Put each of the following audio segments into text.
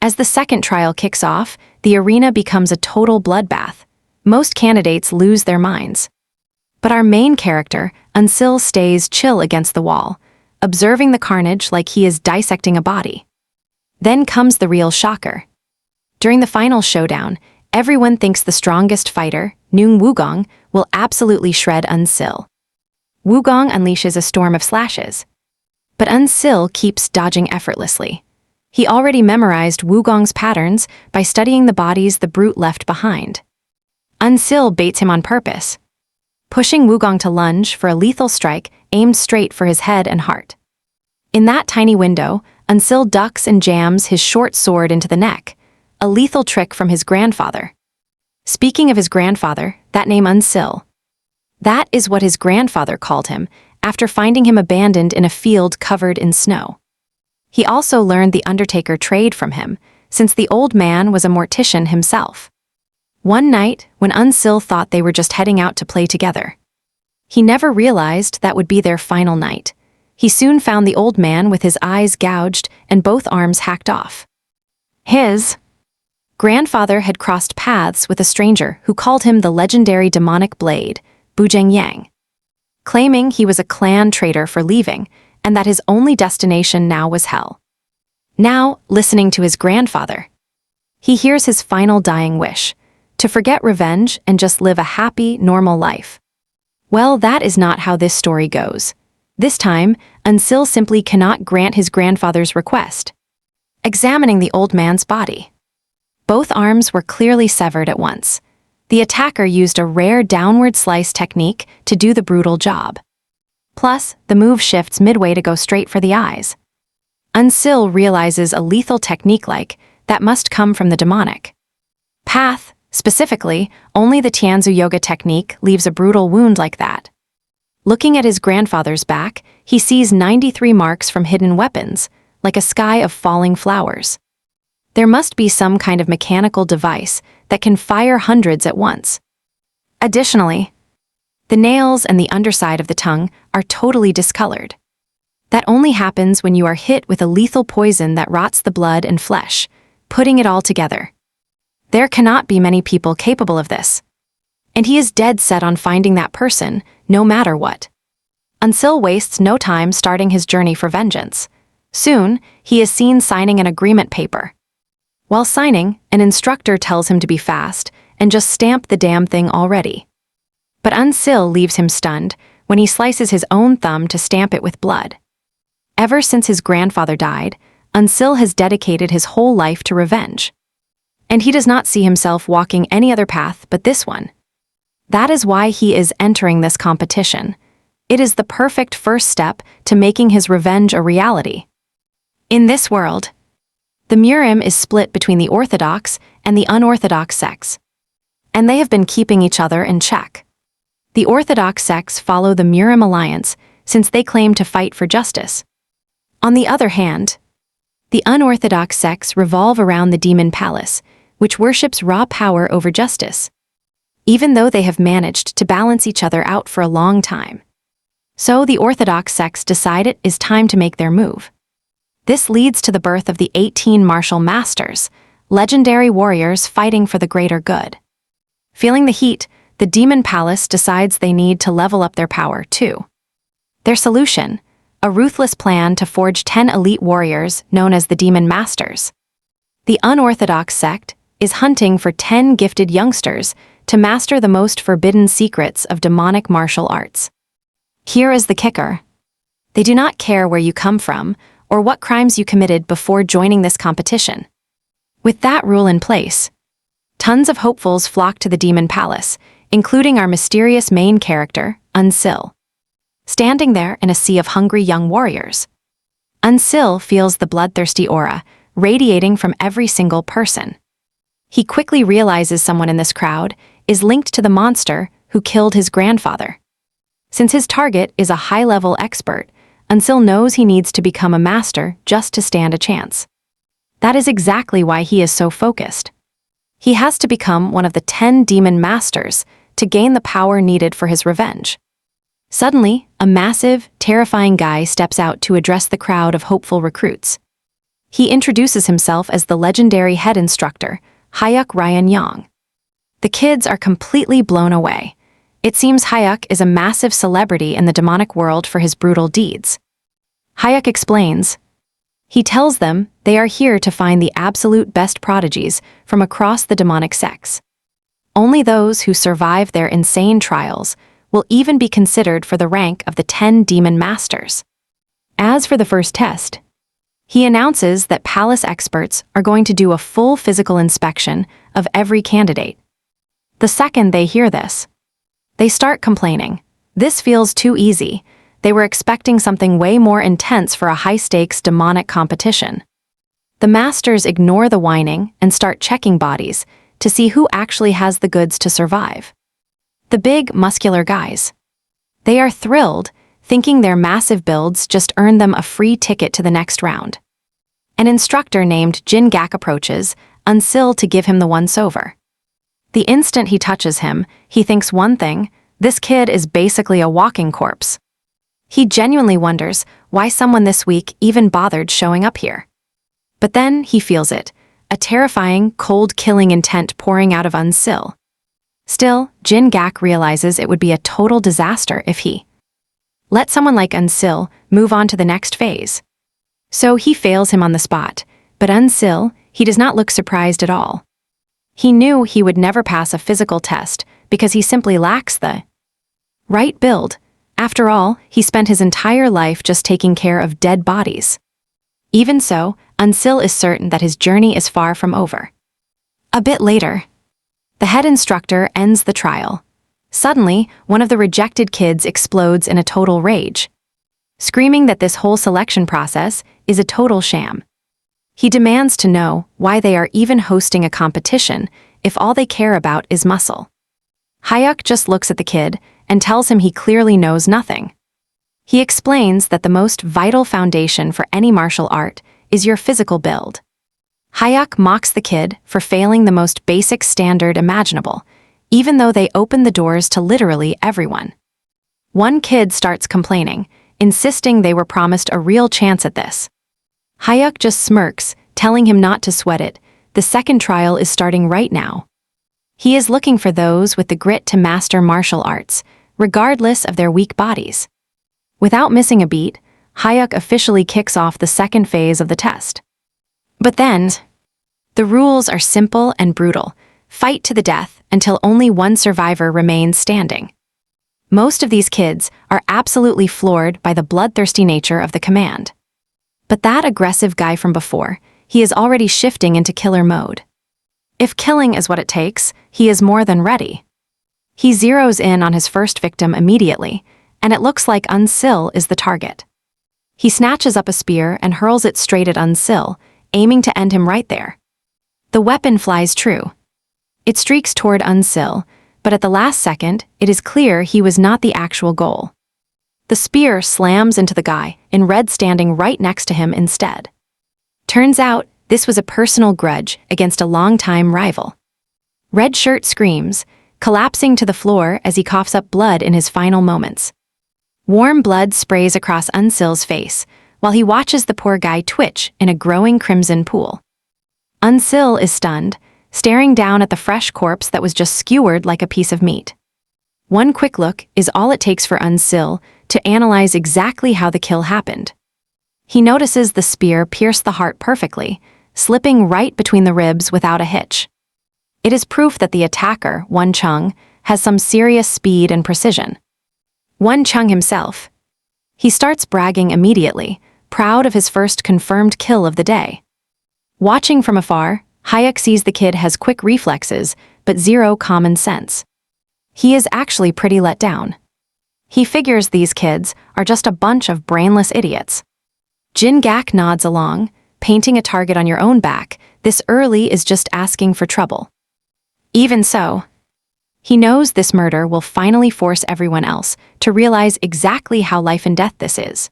As the second trial kicks off, the arena becomes a total bloodbath. Most candidates lose their minds. But our main character, Unsil, stays chill against the wall, observing the carnage like he is dissecting a body. Then comes the real shocker. During the final showdown, everyone thinks the strongest fighter, Nung Wugong, will absolutely shred Unsil. Wugong unleashes a storm of slashes. But Unsil keeps dodging effortlessly. He already memorized Wugong's patterns by studying the bodies the brute left behind. Unsil baits him on purpose, pushing Wugong to lunge for a lethal strike aimed straight for his head and heart. In that tiny window, Unsil ducks and jams his short sword into the neck, a lethal trick from his grandfather. Speaking of his grandfather, that name Unsil. That is what his grandfather called him after finding him abandoned in a field covered in snow. He also learned the Undertaker trade from him, since the old man was a mortician himself. One night, when Unsil thought they were just heading out to play together, he never realized that would be their final night. He soon found the old man with his eyes gouged and both arms hacked off. His grandfather had crossed paths with a stranger who called him the legendary demonic blade, Bujeng Yang, claiming he was a clan traitor for leaving and that his only destination now was hell. Now, listening to his grandfather, he hears his final dying wish, to forget revenge and just live a happy, normal life. Well, that is not how this story goes. This time, Unsil simply cannot grant his grandfather's request. Examining the old man's body, both arms were clearly severed at once. The attacker used a rare downward slice technique to do the brutal job. Plus, the move shifts midway to go straight for the eyes. Unsil realizes a lethal technique like that must come from the demonic path. Specifically, only the Tianzu yoga technique leaves a brutal wound like that. Looking at his grandfather's back, he sees 93 marks from hidden weapons, like a sky of falling flowers. There must be some kind of mechanical device that can fire hundreds at once. Additionally, the nails and the underside of the tongue are totally discolored. That only happens when you are hit with a lethal poison that rots the blood and flesh, putting it all together. There cannot be many people capable of this. And he is dead set on finding that person, no matter what. Unsil wastes no time starting his journey for vengeance. Soon, he is seen signing an agreement paper. While signing, an instructor tells him to be fast and just stamp the damn thing already. But Unsil leaves him stunned when he slices his own thumb to stamp it with blood. Ever since his grandfather died, Unsil has dedicated his whole life to revenge. And he does not see himself walking any other path but this one. That is why he is entering this competition. It is the perfect first step to making his revenge a reality. In this world, the Murim is split between the Orthodox and the unorthodox sects, and they have been keeping each other in check. The Orthodox sects follow the Murim alliance since they claim to fight for justice. On the other hand, the unorthodox sects revolve around the Demon Palace, which worships raw power over justice, even though they have managed to balance each other out for a long time. So the Orthodox sects decide it is time to make their move. This leads to the birth of the 18 martial masters, legendary warriors fighting for the greater good. Feeling the heat, the Demon Palace decides they need to level up their power too. Their solution, a ruthless plan to forge 10 elite warriors known as the Demon Masters. The unorthodox sect is hunting for 10 gifted youngsters to master the most forbidden secrets of demonic martial arts. Here is the kicker. They do not care where you come from or what crimes you committed before joining this competition. With that rule in place, tons of hopefuls flock to the Demon Palace, including our mysterious main character, Unsil. Standing there in a sea of hungry young warriors, Unsil feels the bloodthirsty aura radiating from every single person. He quickly realizes someone in this crowd is linked to the monster who killed his grandfather. Since his target is a high-level expert, Unsil knows he needs to become a master just to stand a chance. That is exactly why he is so focused. He has to become one of the 10 demon masters to gain the power needed for his revenge. Suddenly, a massive, terrifying guy steps out to address the crowd of hopeful recruits. He introduces himself as the legendary head instructor, Hyuk Ryan Yang. The kids are completely blown away. It seems Hyuk is a massive celebrity in the demonic world for his brutal deeds. Hyuk explains. He tells them they are here to find the absolute best prodigies from across the demonic sects. Only those who survive their insane trials will even be considered for the rank of the 10 demon masters. As for the first test, he announces that palace experts are going to do a full physical inspection of every candidate. The second they hear this, they start complaining. This feels too easy. They were expecting something way more intense for a high-stakes demonic competition. The masters ignore the whining and start checking bodies to see who actually has the goods to survive. The big, muscular guys. They are thrilled, thinking their massive builds just earned them a free ticket to the next round. An instructor named Jin Gak approaches, Unsil to give him the once-over. The instant he touches him, he thinks one thing: this kid is basically a walking corpse. He genuinely wonders why someone this weak even bothered showing up here. But then he feels it, a terrifying, cold-killing intent pouring out of Unsil. Still, Jin Gak realizes it would be a total disaster if he let someone like Unsil move on to the next phase. So he fails him on the spot, but Unsil, he does not look surprised at all. He knew he would never pass a physical test because he simply lacks the right build. After all, he spent his entire life just taking care of dead bodies. Even so, Unsil is certain that his journey is far from over. A bit later, the head instructor ends the trial. Suddenly, one of the rejected kids explodes in a total rage, screaming that this whole selection process is a total sham. He demands to know why they are even hosting a competition if all they care about is muscle. Hyuk just looks at the kid and tells him he clearly knows nothing. He explains that the most vital foundation for any martial art is your physical build. Hyuk mocks the kid for failing the most basic standard imaginable, even though they open the doors to literally everyone. One kid starts complaining, insisting they were promised a real chance at this. Hyuk just smirks, telling him not to sweat it. The second trial is starting right now. He is looking for those with the grit to master martial arts, regardless of their weak bodies. Without missing a beat, Hyuk officially kicks off the second phase of the test. But then, the rules are simple and brutal. Fight to the death until only one survivor remains standing. Most of these kids are absolutely floored by the bloodthirsty nature of the command. But that aggressive guy from before, he is already shifting into killer mode. If killing is what it takes, he is more than ready. He zeroes in on his first victim immediately, and it looks like Unsil is the target. He snatches up a spear and hurls it straight at Unsil, aiming to end him right there. The weapon flies true. It streaks toward Unsil, but at the last second, it is clear he was not the actual goal. The spear slams into the guy in red standing right next to him instead. Turns out, this was a personal grudge against a longtime rival. Red Shirt screams, collapsing to the floor as he coughs up blood in his final moments. Warm blood sprays across Unsil's face, while he watches the poor guy twitch in a growing crimson pool. Unsil is stunned, staring down at the fresh corpse that was just skewered like a piece of meat. One quick look is all it takes for Unsil to analyze exactly how the kill happened. He notices the spear pierced the heart perfectly, slipping right between the ribs without a hitch. It is proof that the attacker, Won Chung, has some serious speed and precision. Won Chung himself. He starts bragging immediately, proud of his first confirmed kill of the day. Watching from afar, Hyuk sees the kid has quick reflexes, but zero common sense. He is actually pretty let down. He figures these kids are just a bunch of brainless idiots. Jin Gak nods along, painting a target on your own back. This early is just asking for trouble. Even so, he knows this murder will finally force everyone else to realize exactly how life and death this is.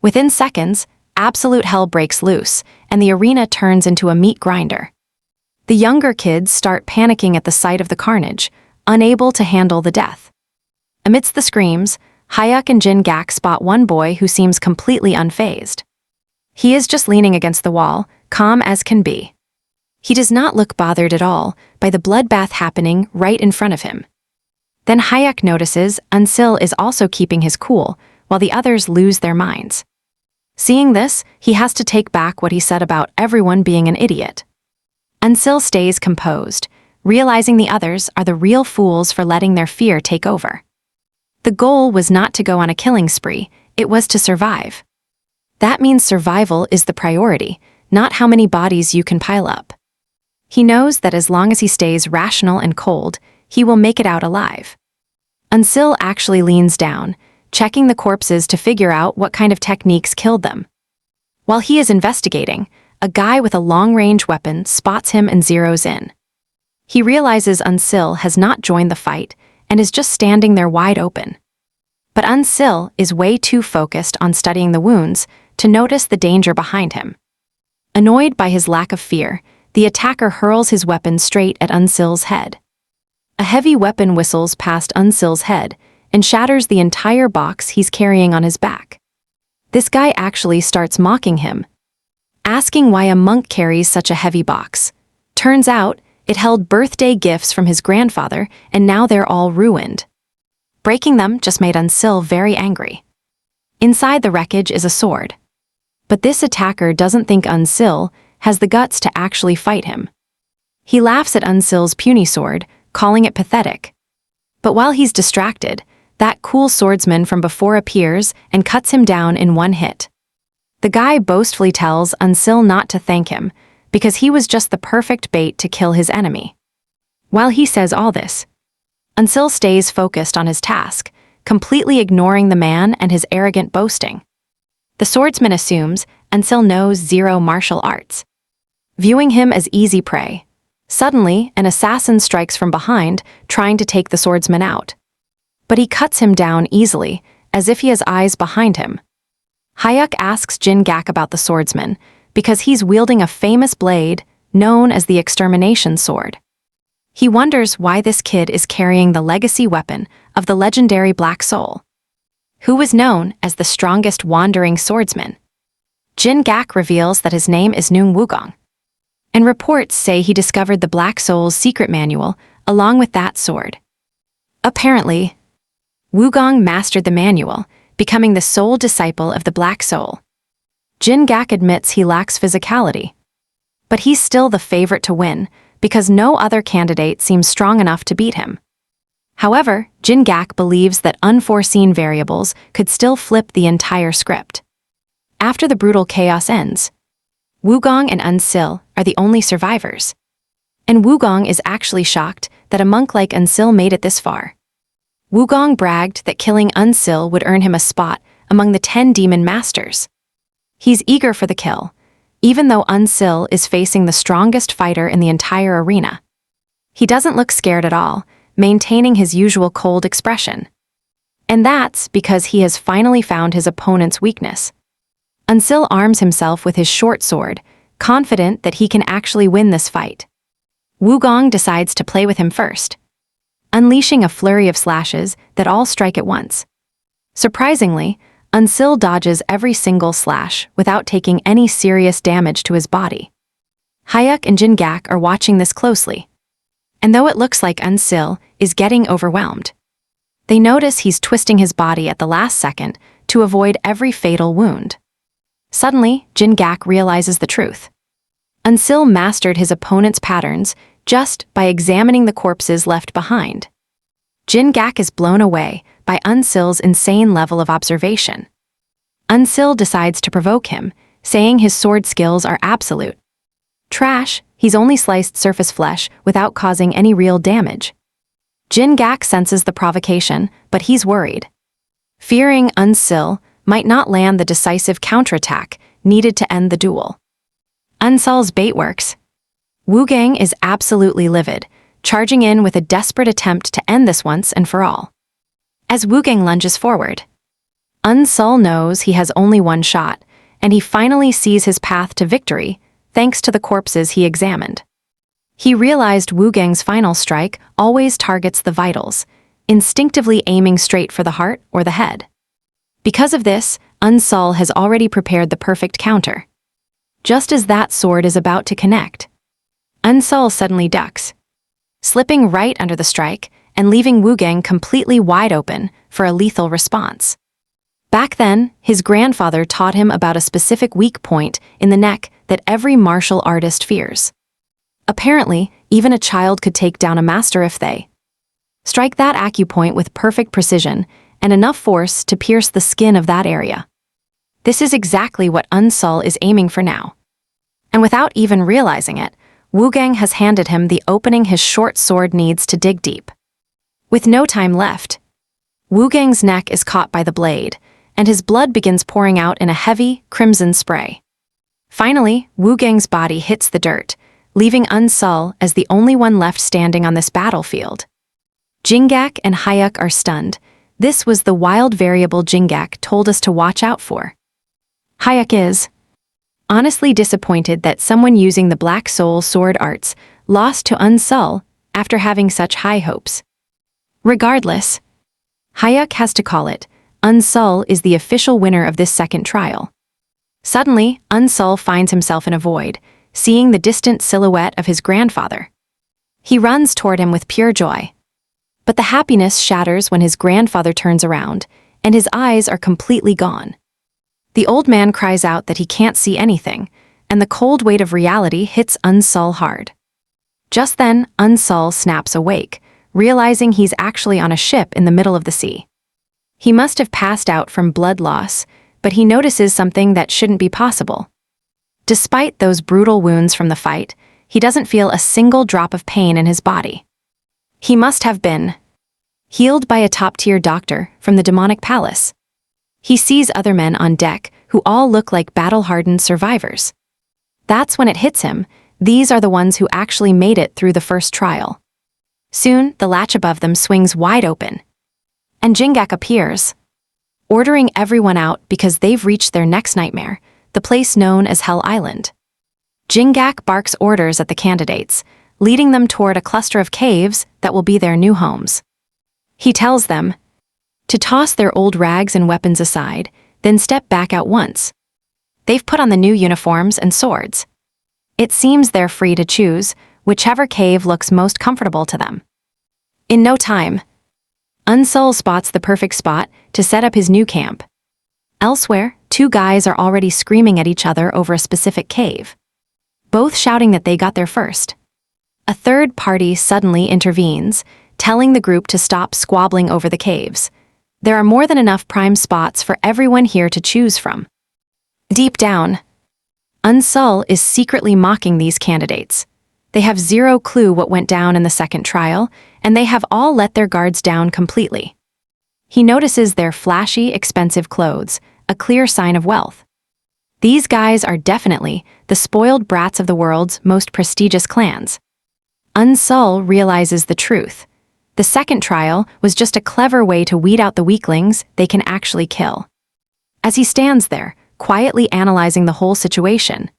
Within seconds, absolute hell breaks loose, and the arena turns into a meat grinder. The younger kids start panicking at the sight of the carnage, unable to handle the death. Amidst the screams, Hyuk and Jin Gak spot one boy who seems completely unfazed. He is just leaning against the wall, calm as can be. He does not look bothered at all by the bloodbath happening right in front of him. Then Hayek notices Unsil is also keeping his cool, while the others lose their minds. Seeing this, he has to take back what he said about everyone being an idiot. Unsil stays composed, realizing the others are the real fools for letting their fear take over. The goal was not to go on a killing spree, it was to survive. That means survival is the priority, not how many bodies you can pile up. He knows that as long as he stays rational and cold, he will make it out alive. Unsil actually leans down, checking the corpses to figure out what kind of techniques killed them. While he is investigating, a guy with a long-range weapon spots him and zeroes in. He realizes Unsil has not joined the fight and is just standing there wide open. But Unsil is way too focused on studying the wounds to notice the danger behind him. Annoyed by his lack of fear, the attacker hurls his weapon straight at Unsil's head. A heavy weapon whistles past Unsil's head and shatters the entire box he's carrying on his back. This guy actually starts mocking him, asking why a monk carries such a heavy box. Turns out, it held birthday gifts from his grandfather, and now they're all ruined. Breaking them just made Unsil very angry. Inside the wreckage is a sword. But this attacker doesn't think Unsil has the guts to actually fight him. He laughs at Unsil's puny sword, calling it pathetic. But while he's distracted, that cool swordsman from before appears and cuts him down in one hit. The guy boastfully tells Unsil not to thank him, because he was just the perfect bait to kill his enemy. While he says all this, Unsil stays focused on his task, completely ignoring the man and his arrogant boasting. The swordsman assumes Unsil knows zero martial arts, viewing him as easy prey. Suddenly, an assassin strikes from behind, trying to take the swordsman out. But he cuts him down easily, as if he has eyes behind him. Hayek asks Jin Gak about the swordsman, because he's wielding a famous blade known as the extermination sword. He wonders why this kid is carrying the legacy weapon of the legendary Black Soul, who was known as the strongest wandering swordsman. Jin Gak reveals that his name is Nung Wugong, and reports say he discovered the Black Soul's secret manual along with that sword. Apparently, Wugong mastered the manual, becoming the sole disciple of the Black Soul. Jin Gak admits he lacks physicality, but he's still the favorite to win because no other candidate seems strong enough to beat him. However, Jin Gak believes that unforeseen variables could still flip the entire script. After the brutal chaos ends, Wugong and Unsil are the only survivors. And Wugong is actually shocked that a monk like Unsil made it this far. Wugong bragged that killing Unsil would earn him a spot among the 10 demon masters. He's eager for the kill, even though Unsil is facing the strongest fighter in the entire arena. He doesn't look scared at all, maintaining his usual cold expression. And that's because he has finally found his opponent's weakness. Unsil arms himself with his short sword, confident that he can actually win this fight. Wugong decides to play with him first, unleashing a flurry of slashes that all strike at once. Surprisingly, Unsil dodges every single slash without taking any serious damage to his body. Hayek and Jin Gak are watching this closely, and though it looks like Unsil is getting overwhelmed, they notice he's twisting his body at the last second to avoid every fatal wound. Suddenly, Jin Gak realizes the truth. Unsil mastered his opponent's patterns just by examining the corpses left behind. Jin Gak is blown away by Unsil's insane level of observation. Unsil decides to provoke him, saying his sword skills are absolute trash. He's only sliced surface flesh without causing any real damage. Jin Gak senses the provocation, but he's worried, fearing Unsil might not land the decisive counterattack needed to end the duel. Unsil's bait works. Wugong is absolutely livid, charging in with a desperate attempt to end this once and for all. As Wugong lunges forward, Unsil knows he has only one shot, and he finally sees his path to victory thanks to the corpses he examined. He realized Wugong's final strike always targets the vitals, instinctively aiming straight for the heart or the head. Because of this, Unsul has already prepared the perfect counter. Just as that sword is about to connect, Unsul suddenly ducks, slipping right under the strike and leaving Wugang completely wide open for a lethal response. Back then, his grandfather taught him about a specific weak point in the neck that every martial artist fears. Apparently, even a child could take down a master if they strike that acupoint with perfect precision and enough force to pierce the skin of that area. This is exactly what Unsul is aiming for now. And without even realizing it, Wugang has handed him the opening his short sword needs to dig deep. With no time left, Wugang's neck is caught by the blade, and his blood begins pouring out in a heavy, crimson spray. Finally, Wugang's body hits the dirt, leaving Unsul as the only one left standing on this battlefield. Jingak and Hayuk are stunned. This was the wild variable Jingak told us to watch out for. Hayuk is honestly disappointed that someone using the Black Soul sword arts lost to Unsul after having such high hopes. Regardless, Hayuk has to call it. Unsul is the official winner of this second trial. Suddenly, Unsul finds himself in a void, seeing the distant silhouette of his grandfather. He runs toward him with pure joy. But the happiness shatters when his grandfather turns around, and his eyes are completely gone. The old man cries out that he can't see anything, and the cold weight of reality hits Unsul hard. Just then, Unsul snaps awake, realizing he's actually on a ship in the middle of the sea. He must have passed out from blood loss, but he notices something that shouldn't be possible. Despite those brutal wounds from the fight, he doesn't feel a single drop of pain in his body. He must have been healed by a top-tier doctor from the demonic palace. He sees other men on deck who all look like battle-hardened survivors. That's when it hits him. These are the ones who actually made it through the first trial. Soon, the latch above them swings wide open, and Jingak appears, ordering everyone out because they've reached their next nightmare, the place known as Hell Island. Jingak barks orders at the candidates, leading them toward a cluster of caves that will be their new homes. He tells them to toss their old rags and weapons aside, then step back at once. They've put on the new uniforms and swords. It seems they're free to choose whichever cave looks most comfortable to them. In no time, Unsul spots the perfect spot to set up his new camp. Elsewhere, two guys are already screaming at each other over a specific cave, both shouting that they got there first. A third party suddenly intervenes, telling the group to stop squabbling over the caves. There are more than enough prime spots for everyone here to choose from. Deep down, Unsul is secretly mocking these candidates. They have zero clue what went down in the second trial, and they have all let their guards down completely. He notices their flashy, expensive clothes, a clear sign of wealth. These guys are definitely the spoiled brats of the world's most prestigious clans. Unsul realizes the truth. The second trial was just a clever way to weed out the weaklings they can actually kill. As he stands there, quietly analyzing the whole situation,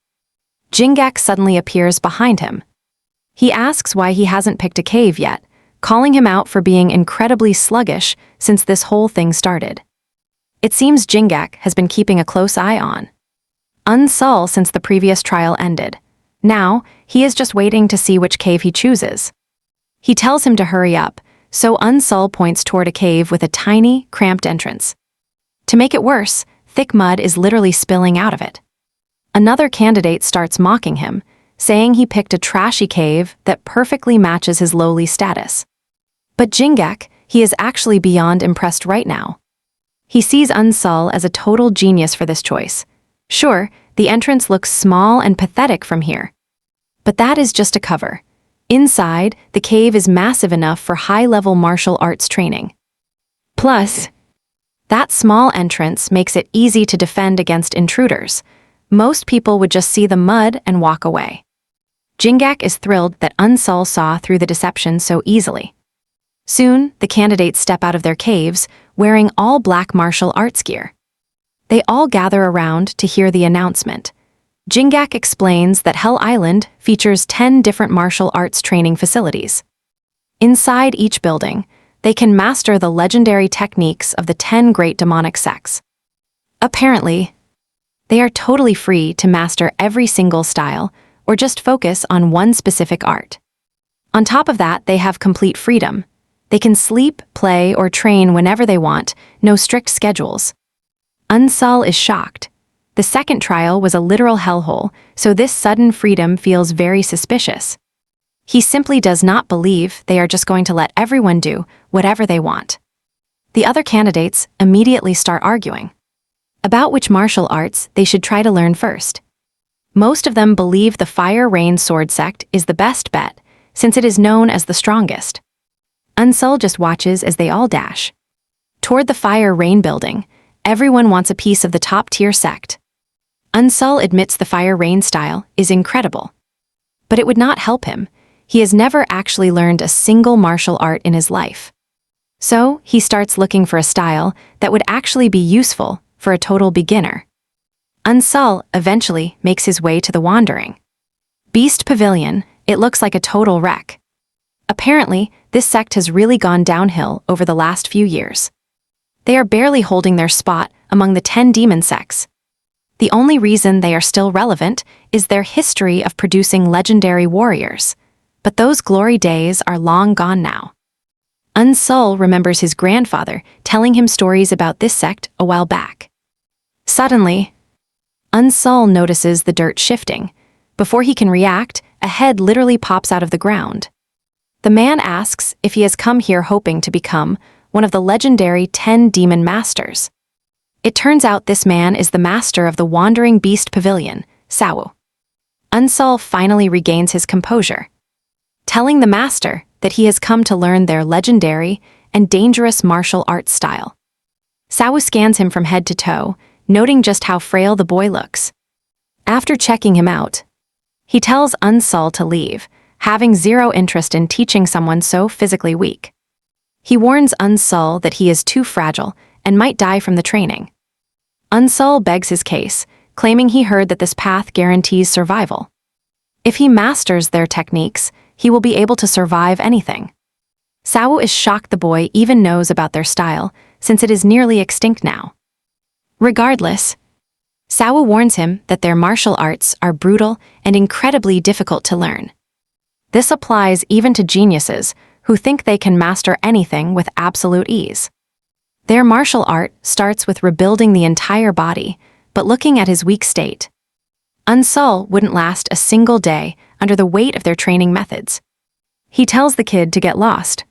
Jingak suddenly appears behind him. He asks why he hasn't picked a cave yet, calling him out for being incredibly sluggish since this whole thing started. It seems Jingak has been keeping a close eye on Unsul since the previous trial ended. Now, he is just waiting to see which cave he chooses. He tells him to hurry up, so Unsul points toward a cave with a tiny, cramped entrance. To make it worse, thick mud is literally spilling out of it. Another candidate starts mocking him, saying he picked a trashy cave that perfectly matches his lowly status. But Jingak, he is actually beyond impressed right now. He sees Unsul as a total genius for this choice. Sure, the entrance looks small and pathetic from here, but that is just a cover. Inside, the cave is massive enough for high-level martial arts training. Plus, that small entrance makes it easy to defend against intruders. Most people would just see the mud and walk away. Jingak is thrilled that Unsul saw through the deception so easily. Soon, the candidates step out of their caves, wearing all black martial arts gear. They all gather around to hear the announcement. Jingak explains that Hell Island features 10 different martial arts training facilities. Inside each building, they can master the legendary techniques of the 10 great demonic sects. Apparently, they are totally free to master every single style or just focus on one specific art. On top of that, they have complete freedom. They can sleep, play, or train whenever they want, no strict schedules. Unsol is shocked. The second trial was a literal hellhole, so this sudden freedom feels very suspicious. He simply does not believe they are just going to let everyone do whatever they want. The other candidates immediately start arguing about which martial arts they should try to learn first. Most of them believe the Fire Rain Sword sect is the best bet, since it is known as the strongest. Unsol just watches as they all dash toward the Fire Rain building. Everyone wants a piece of the top-tier sect. Unsol admits the Fire Rain style is incredible. But it would not help him. He has never actually learned a single martial art in his life. So, he starts looking for a style that would actually be useful for a total beginner. Unsol eventually makes his way to the Wandering Beast Pavilion. It looks like a total wreck. Apparently, this sect has really gone downhill over the last few years. They are barely holding their spot among the 10 demon sects. The only reason they are still relevant is their history of producing legendary warriors. But those glory days are long gone now. Unsol remembers his grandfather telling him stories about this sect a while back. Suddenly, Unsol notices the dirt shifting. Before he can react, a head literally pops out of the ground. The man asks if he has come here hoping to become one of the legendary 10 demon masters. It turns out this man is the master of the Wandering Beast Pavilion, Sawu. Unsol finally regains his composure, telling the master that he has come to learn their legendary and dangerous martial arts style. Sawu scans him from head to toe, noting just how frail the boy looks. After checking him out, he tells Unsol to leave, having zero interest in teaching someone so physically weak. He warns Unsol that he is too fragile and might die from the training. Unsol begs his case, claiming he heard that this path guarantees survival. If he masters their techniques, he will be able to survive anything. Sawu is shocked the boy even knows about their style, since it is nearly extinct now. Regardless, Sawu warns him that their martial arts are brutal and incredibly difficult to learn. This applies even to geniuses who think they can master anything with absolute ease. Their martial art starts with rebuilding the entire body, but looking at his weak state, Unsol wouldn't last a single day under the weight of their training methods. He tells the kid to get lost.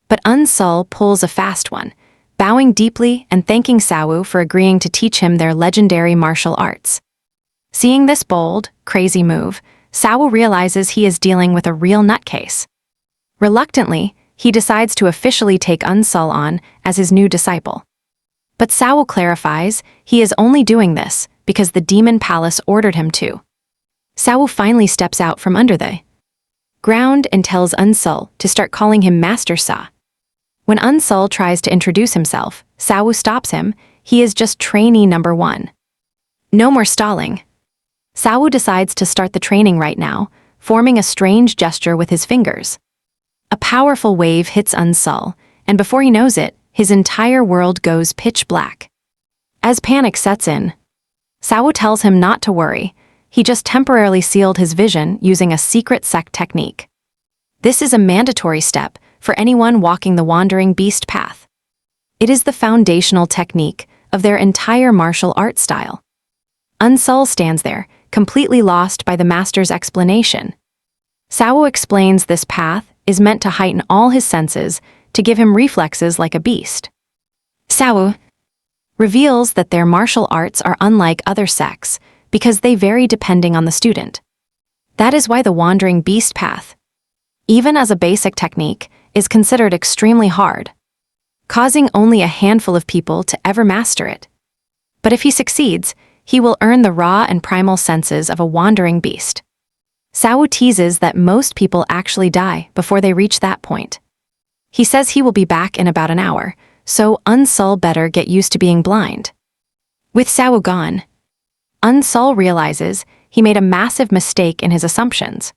But Unsol pulls a fast one, bowing deeply and thanking Sawu for agreeing to teach him their legendary martial arts. Seeing this bold, crazy move, Sawu realizes he is dealing with a real nutcase. Reluctantly, he decides to officially take Unsol on as his new disciple. But Sawu clarifies he is only doing this because the Demon Palace ordered him to. Sawu finally steps out from under the ground and tells Unsol to start calling him Master Sa. When Unsol tries to introduce himself, Sawu stops him. He is just trainee number 1. No more stalling. Sawu decides to start the training right now, forming a strange gesture with his fingers. A powerful wave hits Unsol, and before he knows it, his entire world goes pitch black. As panic sets in, Sawu tells him not to worry. He just temporarily sealed his vision using a secret sect technique. This is a mandatory step for anyone walking the Wandering Beast path. It is the foundational technique of their entire martial art style. Unsol stands there, completely lost by the master's explanation. Sawu explains this path is meant to heighten all his senses to give him reflexes like a beast. Sawu reveals that their martial arts are unlike other sects because they vary depending on the student. That is why the Wandering Beast path, even as a basic technique, is considered extremely hard, causing only a handful of people to ever master it. But if he succeeds, he will earn the raw and primal senses of a wandering beast. Sawu teases that most people actually die before they reach that point. He says he will be back in about an hour, so Unsol better get used to being blind. With Sawu gone, Unsol realizes he made a massive mistake in his assumptions.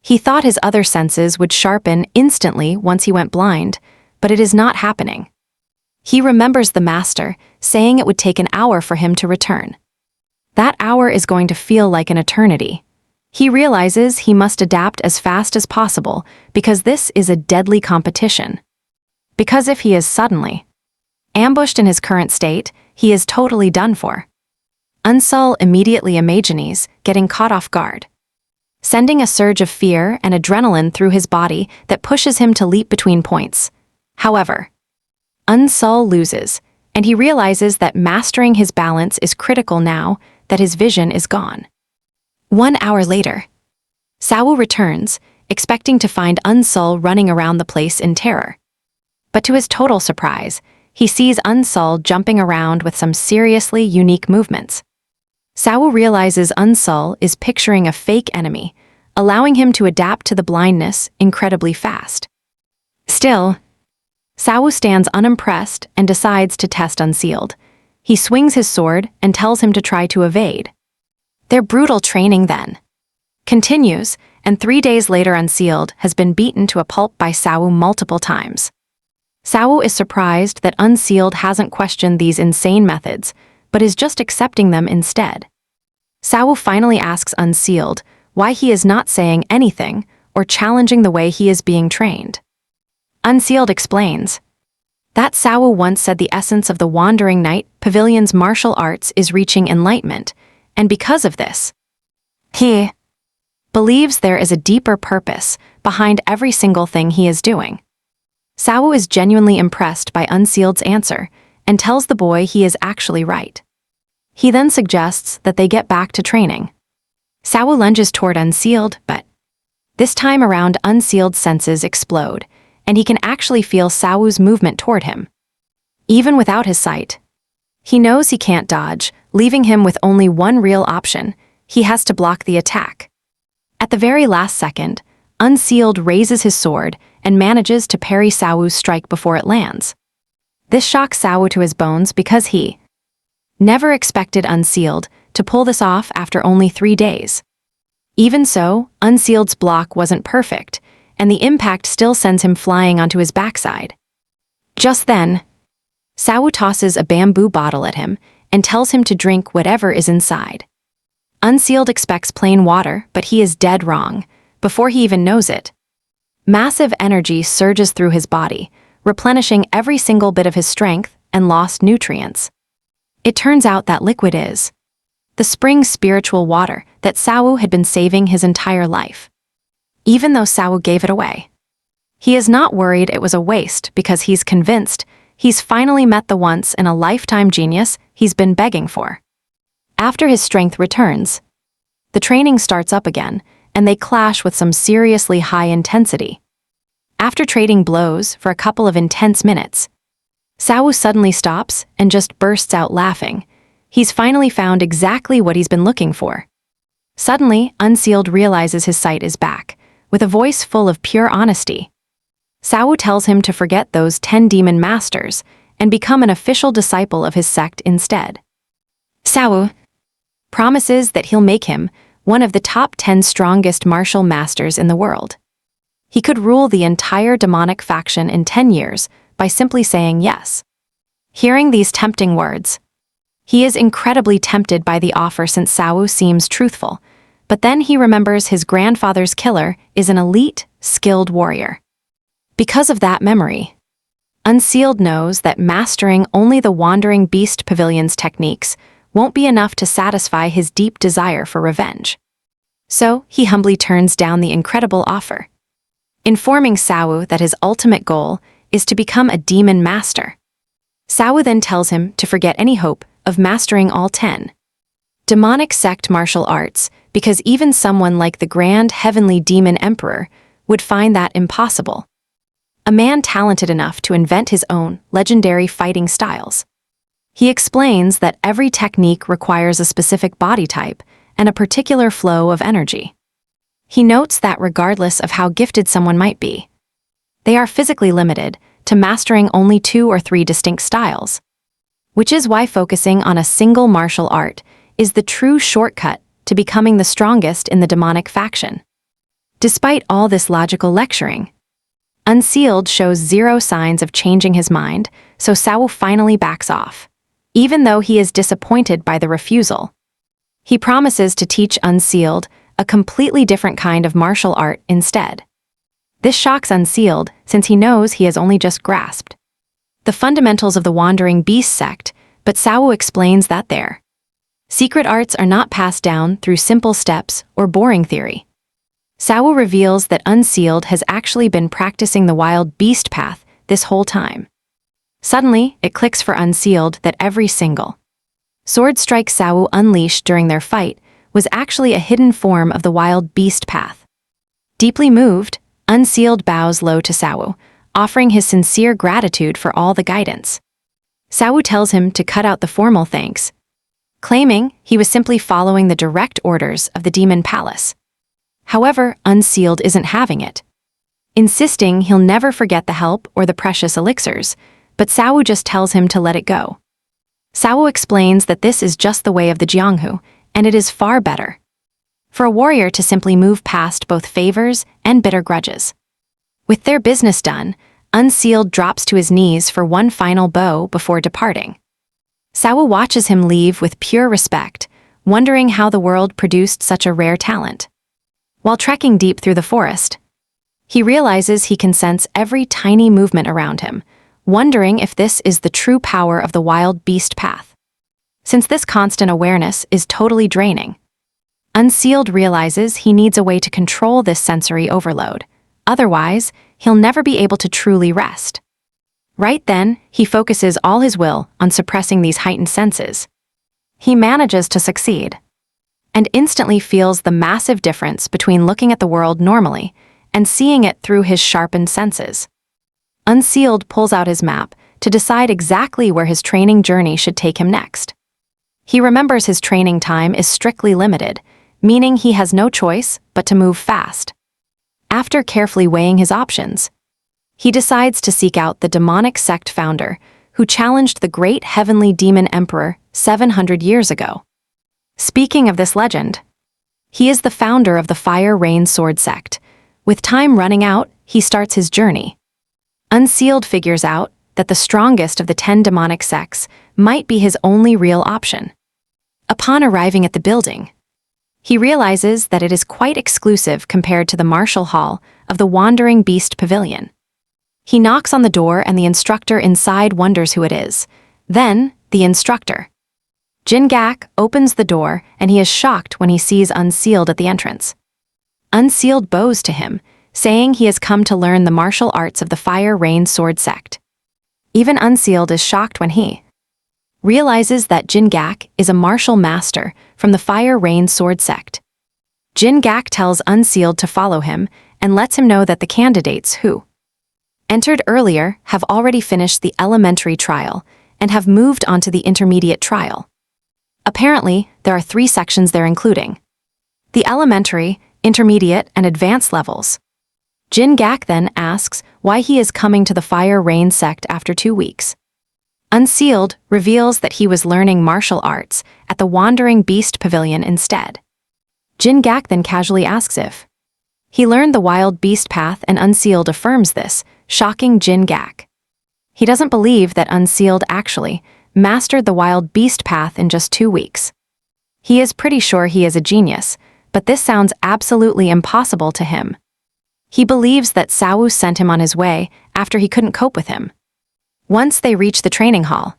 He thought his other senses would sharpen instantly once he went blind, but it is not happening. He remembers the master, saying it would take an hour for him to return. That hour is going to feel like an eternity. He realizes he must adapt as fast as possible because this is a deadly competition. Because if he is suddenly ambushed in his current state, he is totally done for. Unsul immediately imagines getting caught off guard, sending a surge of fear and adrenaline through his body that pushes him to leap between points. However, Unsul loses, and he realizes that mastering his balance is critical now that his vision is gone. 1 hour later, Sawu returns, expecting to find Unsul running around the place in terror. But to his total surprise, he sees Unsul jumping around with some seriously unique movements. Sawu realizes Unsul is picturing a fake enemy, allowing him to adapt to the blindness incredibly fast. Still, Sawu stands unimpressed and decides to test Unsealed. He swings his sword and tells him to try to evade. Their brutal training then continues, and 3 days later Unsealed has been beaten to a pulp by Sawu multiple times. Sawu is surprised that Unsealed hasn't questioned these insane methods, but is just accepting them instead. Sawu finally asks Unsealed why he is not saying anything or challenging the way he is being trained. Unsealed explains that Sawu once said the essence of the Wandering Knight Pavilion's martial arts is reaching enlightenment, and because of this, he believes there is a deeper purpose behind every single thing he is doing. Sawu is genuinely impressed by Unsealed's answer and tells the boy he is actually right. He then suggests that they get back to training. Sawu lunges toward Unsealed, but this time around Unsealed's senses explode, and he can actually feel Sawu's movement toward him. Even without his sight, he knows he can't dodge, leaving him with only one real option: he has to block the attack. At the very last second, Unsealed raises his sword and manages to parry Sawu's strike before it lands. This shocks Sawu to his bones because he never expected Unsealed to pull this off after only 3 days. Even so, Unsealed's block wasn't perfect, and the impact still sends him flying onto his backside. Just then, Sawu tosses a bamboo bottle at him and tells him to drink whatever is inside. Unsealed expects plain water, but he is dead wrong. Before he even knows it, massive energy surges through his body, replenishing every single bit of his strength and lost nutrients. It turns out that liquid is the spring spiritual water that Sawu had been saving his entire life. Even though Sawu gave it away, he is not worried it was a waste because he's convinced he's finally met the once-in-a-lifetime genius he's been begging for. After his strength returns, the training starts up again, and they clash with some seriously high intensity. After trading blows for a couple of intense minutes, Sawu suddenly stops and just bursts out laughing. He's finally found exactly what he's been looking for. Suddenly, Unsealed realizes his sight is back, with a voice full of pure honesty. Sawu tells him to forget those 10 demon masters and become an official disciple of his sect instead. Sawu promises that he'll make him one of the top 10 strongest martial masters in the world. He could rule the entire demonic faction in 10 years by simply saying yes. Hearing these tempting words, he is incredibly tempted by the offer since Sawu seems truthful, but then he remembers his grandfather's killer is an elite, skilled warrior. Because of that memory, Unsealed knows that mastering only the Wandering Beast Pavilion's techniques won't be enough to satisfy his deep desire for revenge. So he humbly turns down the incredible offer, informing Sawu that his ultimate goal is to become a demon master. Sawu then tells him to forget any hope of mastering all 10 demonic sect martial arts because even someone like the Grand Heavenly Demon Emperor would find that impossible. A man talented enough to invent his own legendary fighting styles. He explains that every technique requires a specific body type and a particular flow of energy. He notes that regardless of how gifted someone might be, they are physically limited to mastering only 2 or 3 distinct styles, which is why focusing on a single martial art is the true shortcut to becoming the strongest in the demonic faction. Despite all this logical lecturing, Unsealed shows zero signs of changing his mind, so Sao finally backs off, even though he is disappointed by the refusal. He promises to teach Unsealed a completely different kind of martial art instead. This shocks Unsealed since he knows he has only just grasped the fundamentals of the Wandering Beast sect, but Sao explains that their secret arts are not passed down through simple steps or boring theory. Sao reveals that Unsealed has actually been practicing the wild beast path this whole time. Suddenly, it clicks for Unsealed that every single sword strike Sao unleashed during their fight was actually a hidden form of the wild beast path. Deeply moved, Unsealed bows low to Sao, offering his sincere gratitude for all the guidance. Sao tells him to cut out the formal thanks, claiming he was simply following the direct orders of the Demon Palace. However, Unsealed isn't having it, insisting he'll never forget the help or the precious elixirs, but Sao just tells him to let it go. Sao explains that this is just the way of the Jianghu, and it is far better for a warrior to simply move past both favors and bitter grudges. With their business done, Unsealed drops to his knees for one final bow before departing. Sao watches him leave with pure respect, wondering how the world produced such a rare talent. While trekking deep through the forest, he realizes he can sense every tiny movement around him, wondering if this is the true power of the wild beast path. Since this constant awareness is totally draining, Unsealed realizes he needs a way to control this sensory overload. Otherwise, he'll never be able to truly rest. Right then, he focuses all his will on suppressing these heightened senses. He manages to succeed, and instantly feels the massive difference between looking at the world normally and seeing it through his sharpened senses. Unsealed pulls out his map to decide exactly where his training journey should take him next. He remembers his training time is strictly limited, meaning he has no choice but to move fast. After carefully weighing his options, he decides to seek out the demonic sect founder who challenged the great heavenly demon emperor 700 years ago. Speaking of this legend, he is the founder of the Fire Rain Sword sect. With time running out, he starts his journey. Unsealed figures out that the strongest of the 10 demonic sects might be his only real option. Upon arriving at the building, he realizes that it is quite exclusive compared to the martial hall of the Wandering Beast Pavilion. He knocks on the door and the instructor inside wonders who it is. Then, the instructor, Jin-gak, opens the door and he is shocked when he sees Unsealed at the entrance. Unsealed bows to him, saying he has come to learn the martial arts of the Fire Rain Sword sect. Even Unsealed is shocked when he realizes that Jin-gak is a martial master from the Fire Rain Sword sect. Jin-gak tells Unsealed to follow him and lets him know that the candidates who entered earlier have already finished the elementary trial and have moved on to the intermediate trial. Apparently, there are 3 sections there including the elementary, intermediate, and advanced levels. Jin-gak then asks why he is coming to the Fire Rain sect after 2 weeks. Unsealed reveals that he was learning martial arts at the Wandering Beast Pavilion instead. Jin-gak then casually asks if he learned the wild beast path, and Unsealed affirms this, shocking Jin-gak. He doesn't believe that Unsealed actually mastered the wild beast path in just 2 weeks. He is pretty sure he is a genius, but this sounds absolutely impossible to him. He believes that Sao sent him on his way after he couldn't cope with him. Once they reach the training hall,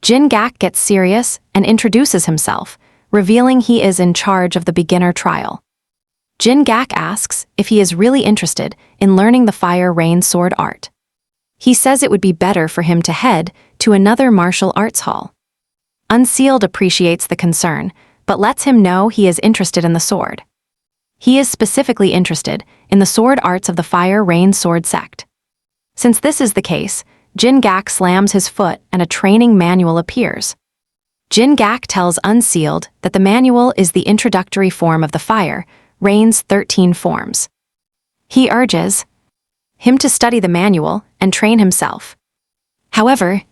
Jin-gak gets serious and introduces himself, revealing he is in charge of the beginner trial. Jin-gak asks if he is really interested in learning the Fire Rain sword art. He says it would be better for him to head to another martial arts hall. Unsealed appreciates the concern, but lets him know he is interested in the sword. He is specifically interested in the sword arts of the Fire Rain sword sect. Since this is the case, Jin-gak slams his foot and a training manual appears. Jin-gak tells Unsealed that the manual is the introductory form of the Fire Rain's 13 forms. He urges him to study the manual and train himself. However,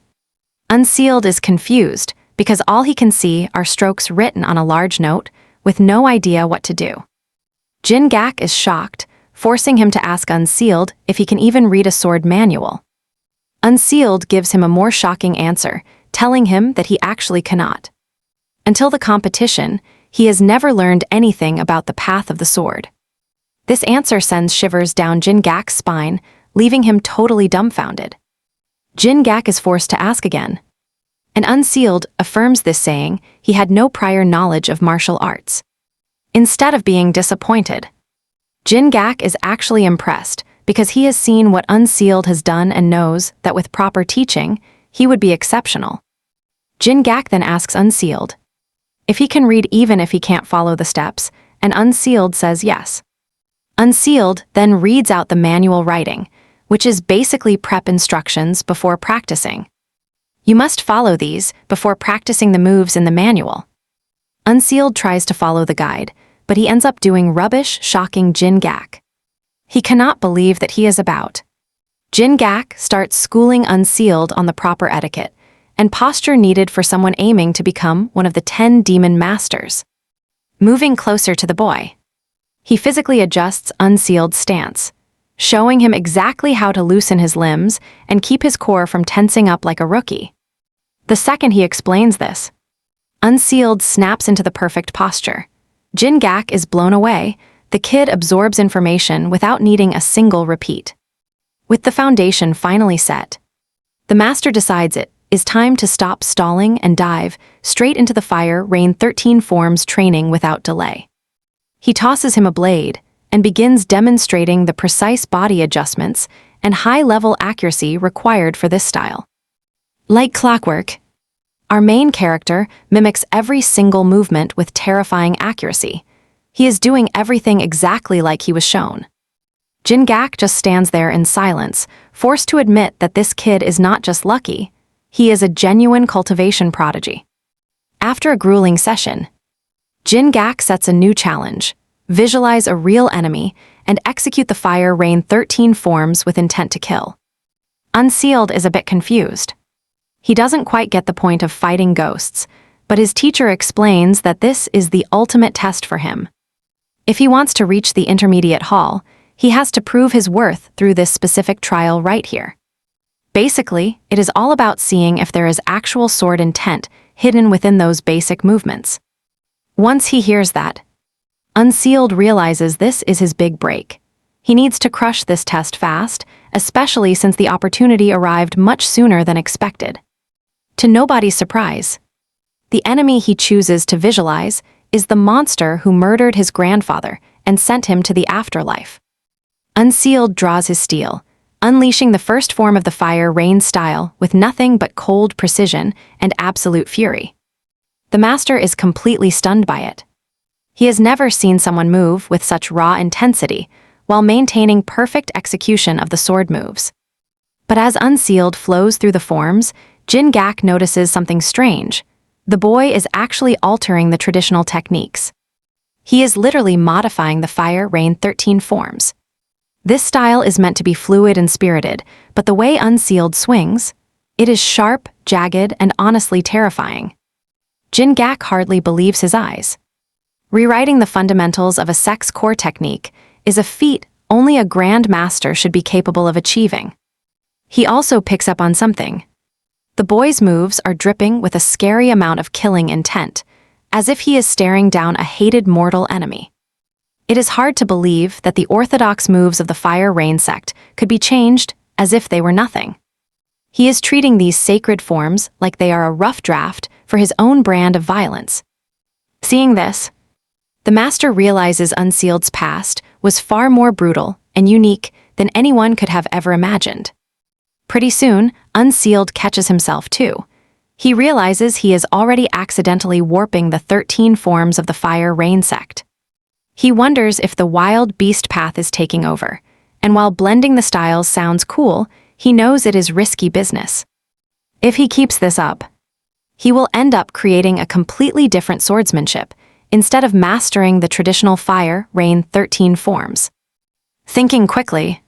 Unsealed is confused because all he can see are strokes written on a large note with no idea what to do. Jin-gak is shocked, forcing him to ask Unsealed if he can even read a sword manual. Unsealed gives him a more shocking answer, telling him that he actually cannot. Until the competition, he has never learned anything about the path of the sword. This answer sends shivers down Jin-gak's spine, leaving him totally dumbfounded. Jin-gak is forced to ask again. And Unsealed affirms this, saying he had no prior knowledge of martial arts. Instead of being disappointed, Jin-gak is actually impressed because he has seen what Unsealed has done and knows that with proper teaching, he would be exceptional. Jin-gak then asks Unsealed if he can read even if he can't follow the steps, and Unsealed says yes. Unsealed then reads out the manual writing, which is basically prep instructions before practicing. You must follow these before practicing the moves in the manual. Unsealed tries to follow the guide, but he ends up doing rubbish, shocking Jin-gak. He cannot believe that he is about. Jin-gak starts schooling Unsealed on the proper etiquette and posture needed for someone aiming to become one of the 10 demon masters. Moving closer to the boy, he physically adjusts Unsealed's stance, showing him exactly how to loosen his limbs and keep his core from tensing up like a rookie. The second he explains this, Unsealed snaps into the perfect posture. Jin-gak is blown away. The kid absorbs information without needing a single repeat. With the foundation finally set, the master decides it is time to stop stalling and dive straight into the fire rain 13 forms training without delay. He tosses him a blade and begins demonstrating the precise body adjustments and high-level accuracy required for this style. Like clockwork, our main character mimics every single movement with terrifying accuracy. He is doing everything exactly like he was shown. Jin-gak just stands there in silence, forced to admit that this kid is not just lucky, he is a genuine cultivation prodigy. After a grueling session, Jin-gak sets a new challenge: visualize a real enemy and execute the fire rain 13 forms with intent to kill. Unsealed is a bit confused. He doesn't quite get the point of fighting ghosts, but his teacher explains that this is the ultimate test for him. If he wants to reach the intermediate hall, he has to prove his worth through this specific trial right here. Basically, it is all about seeing if there is actual sword intent hidden within those basic movements. Once he hears that, Unsealed realizes this is his big break. He needs to crush this test fast, especially since the opportunity arrived much sooner than expected. To nobody's surprise, the enemy he chooses to visualize is the monster who murdered his grandfather and sent him to the afterlife. Unsealed draws his steel, unleashing the first form of the fire rain style with nothing but cold precision and absolute fury. The master is completely stunned by it. He has never seen someone move with such raw intensity while maintaining perfect execution of the sword moves. But as Unsealed flows through the forms, Jin-gak notices something strange. The boy is actually altering the traditional techniques. He is literally modifying the fire rain 13 forms. This style is meant to be fluid and spirited, but the way Unsealed swings, it is sharp, jagged, and honestly terrifying. Jin-gak hardly believes his eyes. Rewriting the fundamentals of a sex core technique is a feat only a grand master should be capable of achieving. He also picks up on something. The boy's moves are dripping with a scary amount of killing intent, as if he is staring down a hated mortal enemy. It is hard to believe that the orthodox moves of the Fire Rain sect could be changed as if they were nothing. He is treating these sacred forms like they are a rough draft for his own brand of violence. Seeing this, the master realizes Unsealed's past was far more brutal and unique than anyone could have ever imagined. Pretty soon, Unsealed catches himself too. He realizes he is already accidentally warping the 13 forms of the Fire Rain sect. He wonders if the wild beast path is taking over, and while blending the styles sounds cool, he knows it is risky business. If he keeps this up, he will end up creating a completely different swordsmanship, instead of mastering the traditional Fire Rain 13 forms. Thinking quickly,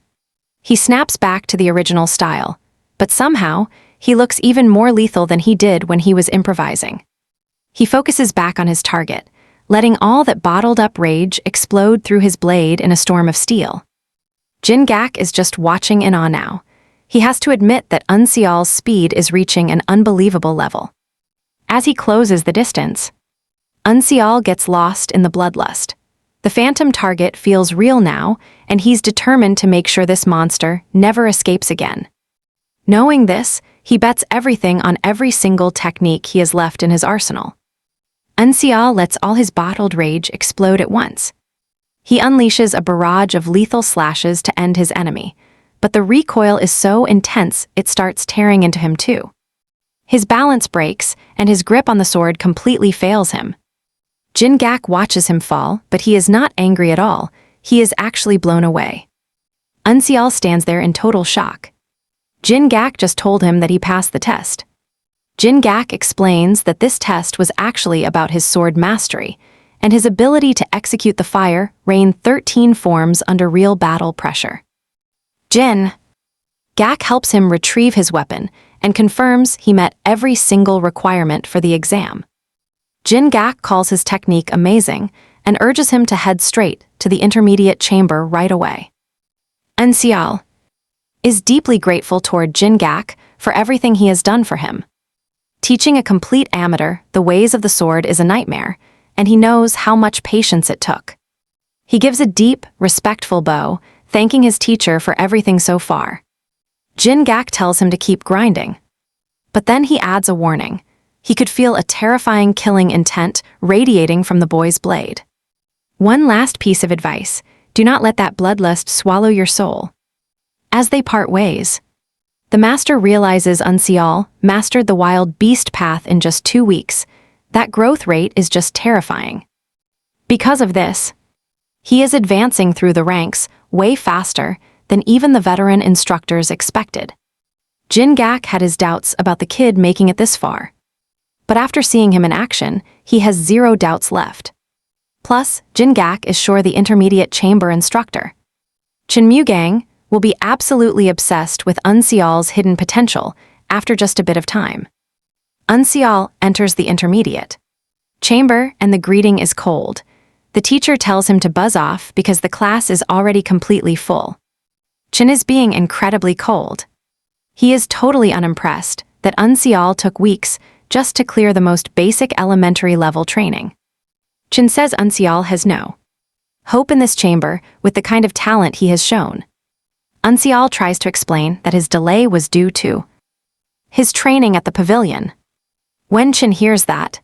he snaps back to the original style, but somehow, he looks even more lethal than he did when he was improvising. He focuses back on his target, letting all that bottled-up rage explode through his blade in a storm of steel. Jin-gak is just watching in awe now. he has to admit that Unseal's speed is reaching an unbelievable level. As he closes the distance, Unseal gets lost in the bloodlust. The phantom target feels real now, and he's determined to make sure this monster never escapes again. Knowing this, he bets everything on every single technique he has left in his arsenal. Unseal lets all his bottled rage explode at once. He unleashes a barrage of lethal slashes to end his enemy, but the recoil is so intense it starts tearing into him too. His balance breaks, and his grip on the sword completely fails him. Jin-gak watches him fall, but he is not angry at all. He is actually blown away. Unseal stands there in total shock. Jin-gak just told him that he passed the test. Jin-gak explains that this test was actually about his sword mastery and his ability to execute the fire rain 13 forms under real battle pressure. Jin-gak helps him retrieve his weapon and confirms he met every single requirement for the exam. Jin-gak calls his technique amazing and urges him to head straight to the intermediate chamber right away. Unseal is deeply grateful toward Jin-gak for everything he has done for him. Teaching a complete amateur the ways of the sword is a nightmare, and he knows how much patience it took. He gives a deep, respectful bow, thanking his teacher for everything so far. Jin-gak tells him to keep grinding. But then he adds a warning. He could feel a terrifying killing intent radiating from the boy's blade. One last piece of advice: do not let that bloodlust swallow your soul. As they part ways, the master realizes Unseal mastered the wild beast path in just 2 weeks. That growth rate is just terrifying. Because of this, he is advancing through the ranks way faster than even the veteran instructors expected. Jin-gak had his doubts about the kid making it this far. But after seeing him in action, he has 0 doubts left. Plus, Jin-gak is sure the intermediate chamber instructor, Chin-mu-gang, will be absolutely obsessed with Unseal's hidden potential after just a bit of time. Unseal enters the intermediate chamber and the greeting is cold. The teacher tells him to buzz off because the class is already completely full. Chin is being incredibly cold. He is totally unimpressed that Unseal took weeks just to clear the most basic elementary level training. Chin says Unseal has no hope in this chamber with the kind of talent he has shown. Unseal tries to explain that his delay was due to his training at the pavilion. When Chin hears that,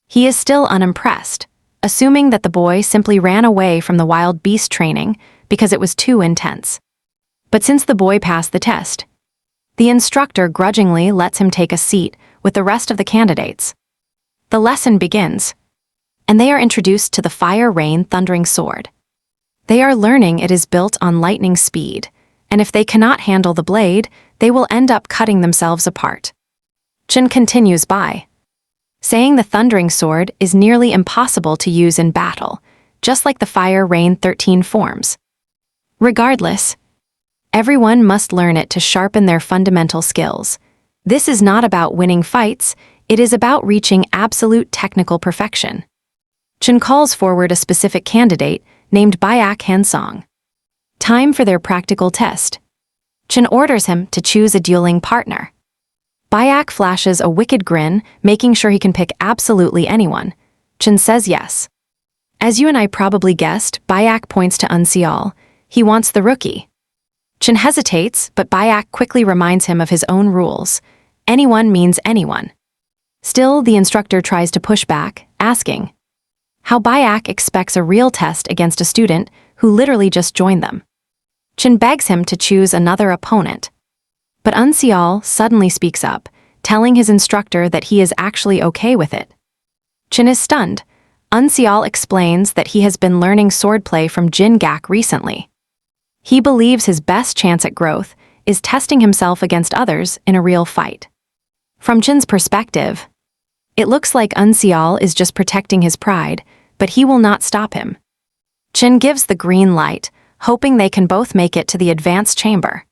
he is still unimpressed, assuming that the boy simply ran away from the wild beast training because it was too intense. But since the boy passed the test, the instructor grudgingly lets him take a seat with the rest of the candidates. The lesson begins, and they are introduced to the Fire Rain Thundering Sword. They are learning it is built on lightning speed, and if they cannot handle the blade, they will end up cutting themselves apart. Chin continues by saying the Thundering Sword is nearly impossible to use in battle, just like the Fire Rain 13 forms. Regardless, everyone must learn it to sharpen their fundamental skills. This is not about winning fights, it is about reaching absolute technical perfection. Chin calls forward a specific candidate named Byak Hansong. Time for their practical test. Chin orders him to choose a dueling partner. Byak flashes a wicked grin, making sure he can pick absolutely anyone. Chin says yes. As you and I probably guessed, Byak points to Unseal. He wants the rookie. Chin hesitates, but Byak quickly reminds him of his own rules. Anyone means anyone. Still, the instructor tries to push back, asking how Byak expects a real test against a student who literally just joined them. Chin begs him to choose another opponent. But Unseal suddenly speaks up, telling his instructor that he is actually okay with it. Chin is stunned. Unseal explains that he has been learning swordplay from Jin-gak recently. He believes his best chance at growth is testing himself against others in a real fight. From Chin's perspective, it looks like Unseal is just protecting his pride, but he will not stop him. Chin gives the green light, hoping they can both make it to the advanced chamber.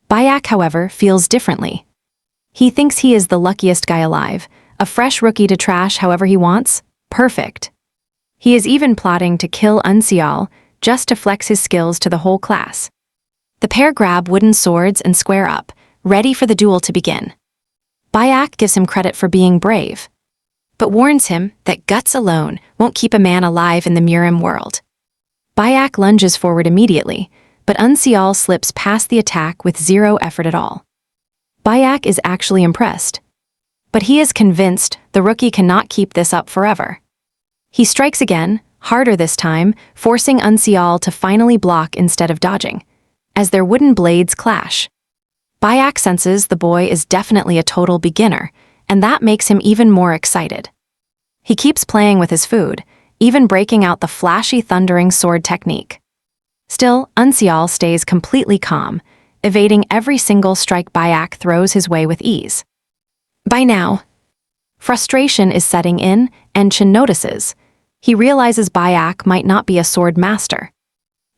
Byak, however, feels differently. He thinks he is the luckiest guy alive, a fresh rookie to trash however he wants. Perfect. He is even plotting to kill Unseal just to flex his skills to the whole class. The pair grab wooden swords and square up, ready for the duel to begin. Bayak gives him credit for being brave, but warns him that guts alone won't keep a man alive in the Murim world. Bayak lunges forward immediately, but Unseal slips past the attack with zero effort at all. Bayak is actually impressed, but he is convinced the rookie cannot keep this up forever. He strikes again, harder this time, forcing Unseal to finally block instead of dodging, as their wooden blades clash. Bayak senses the boy is definitely a total beginner, and that makes him even more excited. He keeps playing with his food, even breaking out the flashy thundering sword technique. Still, Unseal stays completely calm, evading every single strike Bayak throws his way with ease. By now, frustration is setting in, and Chin notices. He realizes Bayak might not be a sword master.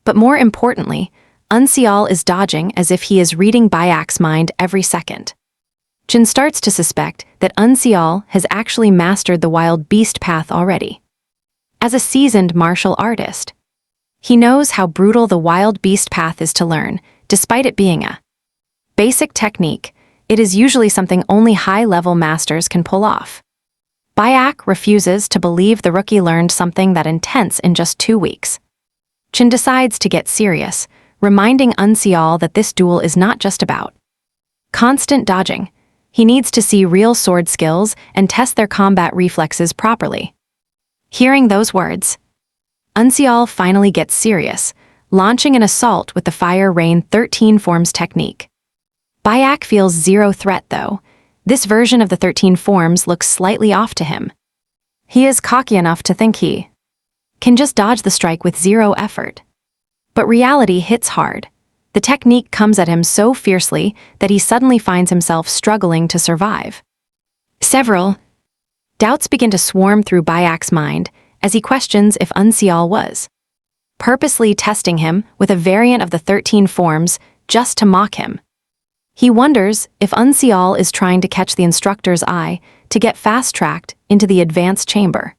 But more importantly, Unseal is dodging as if he is reading Bayak's mind every second. Chin starts to suspect that Unseal has actually mastered the wild beast path already. As a seasoned martial artist, he knows how brutal the wild beast path is to learn, despite it being a basic technique. It is usually something only high-level masters can pull off. Bayak refuses to believe the rookie learned something that intense in just 2 weeks. Chin decides to get serious, reminding Unseal that this duel is not just about constant dodging. He needs to see real sword skills and test their combat reflexes properly. Hearing those words, Unseal finally gets serious, launching an assault with the Fire Rain 13 Forms technique. Bayak feels zero threat though. This version of the 13 forms looks slightly off to him. He is cocky enough to think he can just dodge the strike with zero effort. But reality hits hard. The technique comes at him so fiercely that he suddenly finds himself struggling to survive. Several doubts begin to swarm through Bayak's mind as he questions if Unseal was purposely testing him with a variant of the 13 forms just to mock him. He wonders if Unseal is trying to catch the instructor's eye to get fast-tracked into the advanced chamber.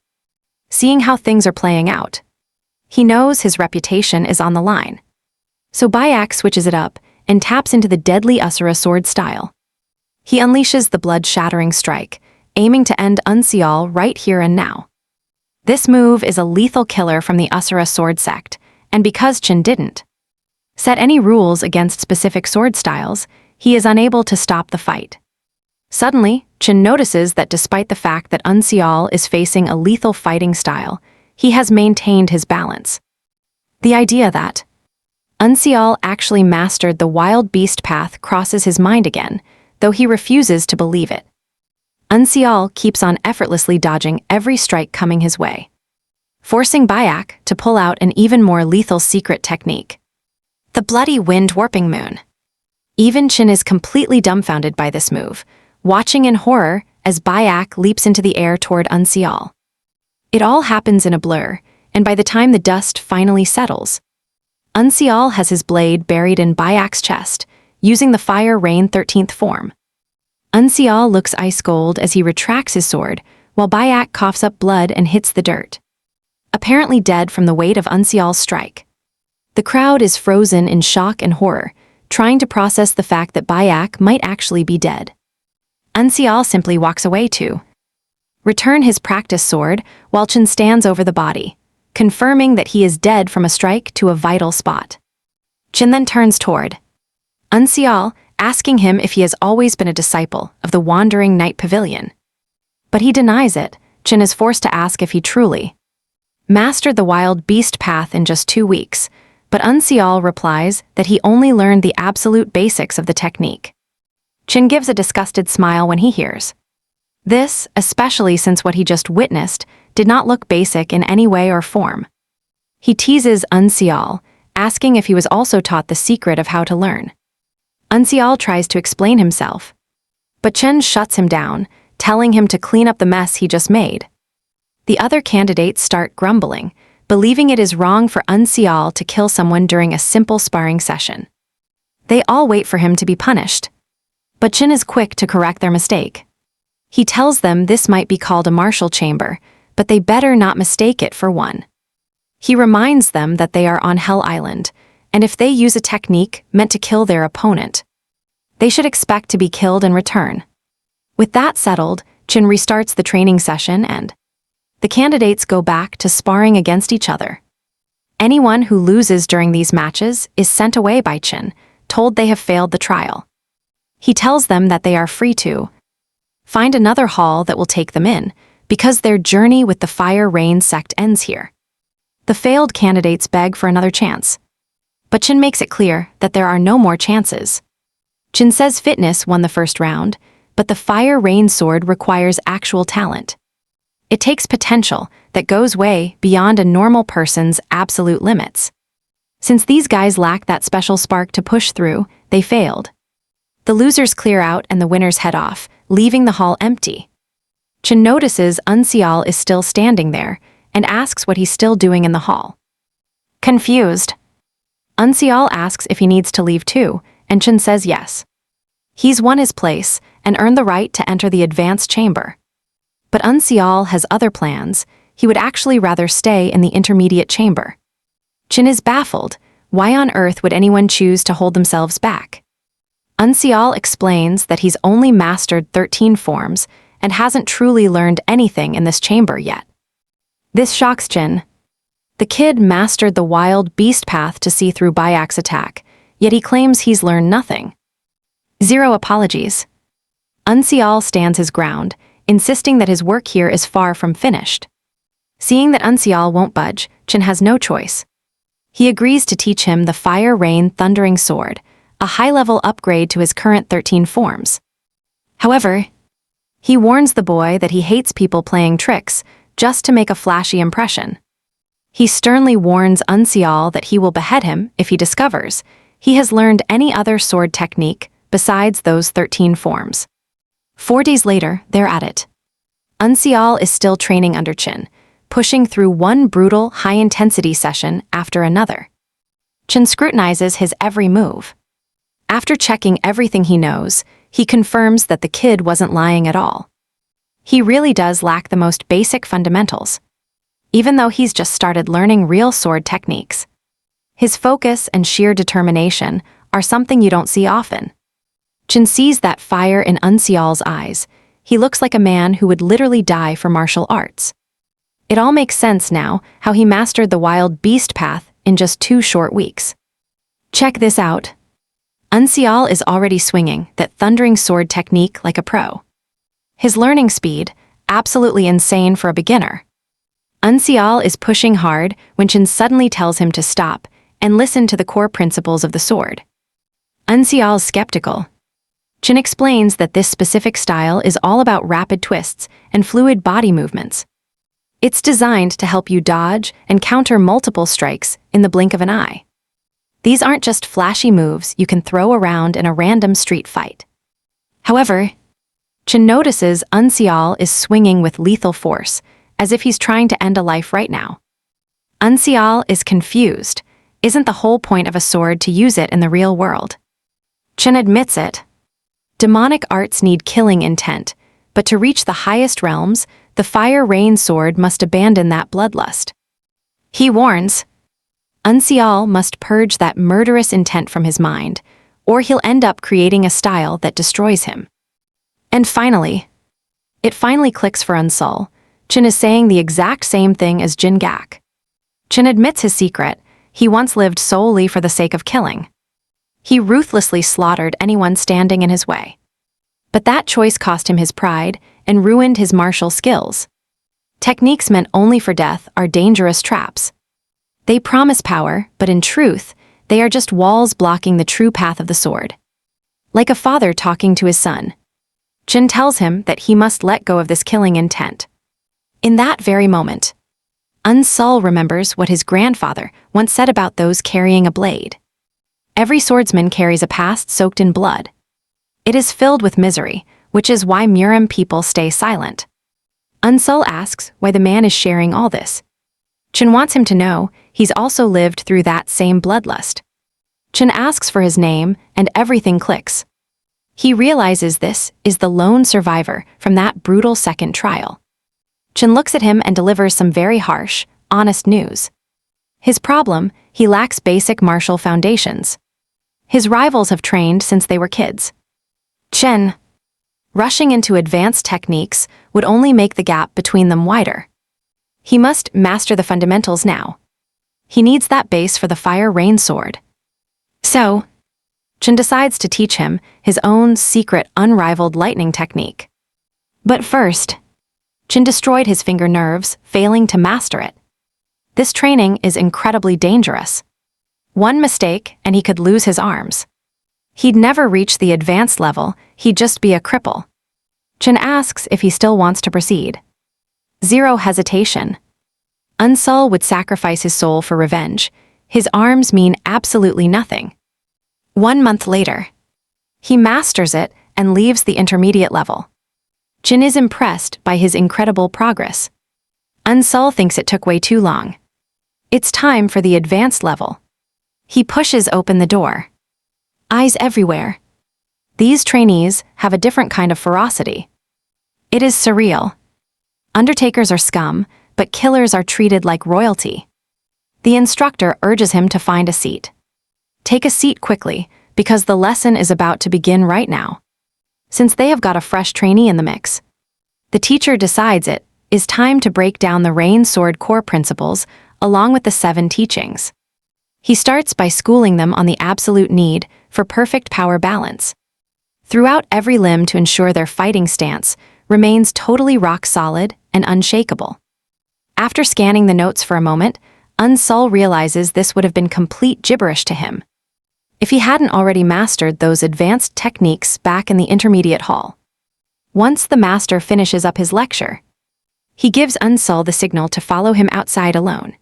Seeing how things are playing out, he knows his reputation is on the line. So Bayak switches it up and taps into the deadly Usura sword style. He unleashes the blood-shattering strike, aiming to end Unseal right here and now. This move is a lethal killer from the Usura sword sect, and because Chin didn't set any rules against specific sword styles, he is unable to stop the fight. Suddenly, Chin notices that despite the fact that Unseal is facing a lethal fighting style, he has maintained his balance. The idea that Unseal actually mastered the wild beast path crosses his mind again, though he refuses to believe it. Unseal keeps on effortlessly dodging every strike coming his way, forcing Bayak to pull out an even more lethal secret technique: the Bloody Wind Warping Moon. Even Chin is completely dumbfounded by this move, watching in horror as Bayak leaps into the air toward Unseal. It all happens in a blur, and by the time the dust finally settles, Unseal has his blade buried in Bayak's chest, using the Fire Rain 13th form. Unseal looks ice cold as he retracts his sword, while Bayak coughs up blood and hits the dirt, apparently dead from the weight of Unseal's strike. The crowd is frozen in shock and horror, trying to process the fact that Bayak might actually be dead. Unseal simply walks away to return his practice sword while Chin stands over the body, confirming that he is dead from a strike to a vital spot. Chin then turns toward Unseal, asking him if he has always been a disciple of the Wandering Night Pavilion. But he denies it. Chin is forced to ask if he truly mastered the wild beast path in just 2 weeks, but Unseal replies that he only learned the absolute basics of the technique. Chin gives a disgusted smile when he hears this, especially since what he just witnessed did not look basic in any way or form. He teases Unseal, asking if he was also taught the secret of how to learn. Unseal tries to explain himself, but Chen shuts him down, telling him to clean up the mess he just made. The other candidates start grumbling, believing it is wrong for Unseal to kill someone during a simple sparring session. They all wait for him to be punished, but Chin is quick to correct their mistake. He tells them this might be called a martial chamber, but they better not mistake it for one. He reminds them that they are on Hell Island, and if they use a technique meant to kill their opponent, they should expect to be killed in return. With that settled, Chin restarts the training session and the candidates go back to sparring against each other. Anyone who loses during these matches is sent away by Chin, told they have failed the trial. He tells them that they are free to find another hall that will take them in, because their journey with the Fire Rain sect ends here. The failed candidates beg for another chance. But Chin makes it clear that there are no more chances. Chin says fitness won the first round, but the Fire Rain sword requires actual talent. It takes potential that goes way beyond a normal person's absolute limits. Since these guys lack that special spark to push through, they failed. The losers clear out and the winners head off, leaving the hall empty. Chin notices Unseal is still standing there and asks what he's still doing in the hall. Confused, Unseal asks if he needs to leave too, and Chin says yes. He's won his place and earned the right to enter the advanced chamber. But Unseal has other plans. He would actually rather stay in the intermediate chamber. Chin is baffled. Why on earth would anyone choose to hold themselves back? Unseal explains that he's only mastered 13 forms and hasn't truly learned anything in this chamber yet. This shocks Chin. The kid mastered the wild beast path to see through Bayak's attack, yet he claims he's learned nothing. Zero apologies. Unseal stands his ground, insisting that his work here is far from finished. Seeing that Unseal won't budge, Chin has no choice. He agrees to teach him the Fire Rain Thundering Sword, a high-level upgrade to his current 13 forms. However, he warns the boy that he hates people playing tricks just to make a flashy impression. He sternly warns Unseal that he will behead him if he discovers he has learned any other sword technique besides those 13 forms. 4 days later, they're at it. Unseal is still training under Chin, pushing through one brutal, high-intensity session after another. Chin scrutinizes his every move. After checking everything he knows, he confirms that the kid wasn't lying at all. He really does lack the most basic fundamentals, even though he's just started learning real sword techniques. His focus and sheer determination are something you don't see often. Chin sees that fire in Unseal's eyes. He looks like a man who would literally die for martial arts. It all makes sense now how he mastered the wild beast path in just 2 short weeks. Check this out. Unseal is already swinging that thundering sword technique like a pro. His learning speed, absolutely insane for a beginner. Unseal is pushing hard when Chin suddenly tells him to stop and listen to the core principles of the sword. Unseal's skeptical. Chin explains that this specific style is all about rapid twists and fluid body movements. It's designed to help you dodge and counter multiple strikes in the blink of an eye. These aren't just flashy moves you can throw around in a random street fight. However, Chin notices Unseal is swinging with lethal force, as if he's trying to end a life right now. Unseal is confused. Isn't the whole point of a sword to use it in the real world? Chin admits it. Demonic arts need killing intent, but to reach the highest realms, the Fire Rain sword must abandon that bloodlust. He warns, Unseal must purge that murderous intent from his mind, or he'll end up creating a style that destroys him. And finally, it finally clicks for Unseal. Chin is saying the exact same thing as Jin Gak. Chin admits his secret. He once lived solely for the sake of killing. He ruthlessly slaughtered anyone standing in his way. But that choice cost him his pride and ruined his martial skills. Techniques meant only for death are dangerous traps. They promise power, but in truth, they are just walls blocking the true path of the sword. Like a father talking to his son, Chin tells him that he must let go of this killing intent. In that very moment, Unseal remembers what his grandfather once said about those carrying a blade. Every swordsman carries a past soaked in blood. It is filled with misery, which is why Murim people stay silent. Unseal asks why the man is sharing all this. Chin wants him to know he's also lived through that same bloodlust. Chin asks for his name, and everything clicks. He realizes this is the lone survivor from that brutal second trial. Chin looks at him and delivers some very harsh, honest news. His problem, he lacks basic martial foundations. His rivals have trained since they were kids. Chen. Rushing into advanced techniques would only make the gap between them wider. He must master the fundamentals now. He needs that base for the fire rain sword. So, Chen decides to teach him his own secret unrivaled lightning technique. But first, Chen destroyed his finger nerves, failing to master it. This training is incredibly dangerous. One mistake and he could lose his arms. He'd never reach the advanced level, he'd just be a cripple. Chen asks if he still wants to proceed. Zero hesitation. Unsul would sacrifice his soul for revenge. His arms mean absolutely nothing. 1 month later, he masters it and leaves the intermediate level. Chen is impressed by his incredible progress. Unsul thinks it took way too long. It's time for the advanced level. He pushes open the door. Eyes everywhere. These trainees have a different kind of ferocity. It is surreal. Undertakers are scum, but killers are treated like royalty. The instructor urges him to find a seat. Take a seat quickly, because the lesson is about to begin right now. Since they have got a fresh trainee in the mix, the teacher decides it is time to break down the Rain Sword core principles along with the 7 teachings. He starts by schooling them on the absolute need for perfect power balance. Throughout every limb to ensure their fighting stance remains totally rock solid and unshakable. After scanning the notes for a moment, Unsul realizes this would have been complete gibberish to him if he hadn't already mastered those advanced techniques back in the intermediate hall. Once the master finishes up his lecture, he gives Unsul the signal to follow him outside alone.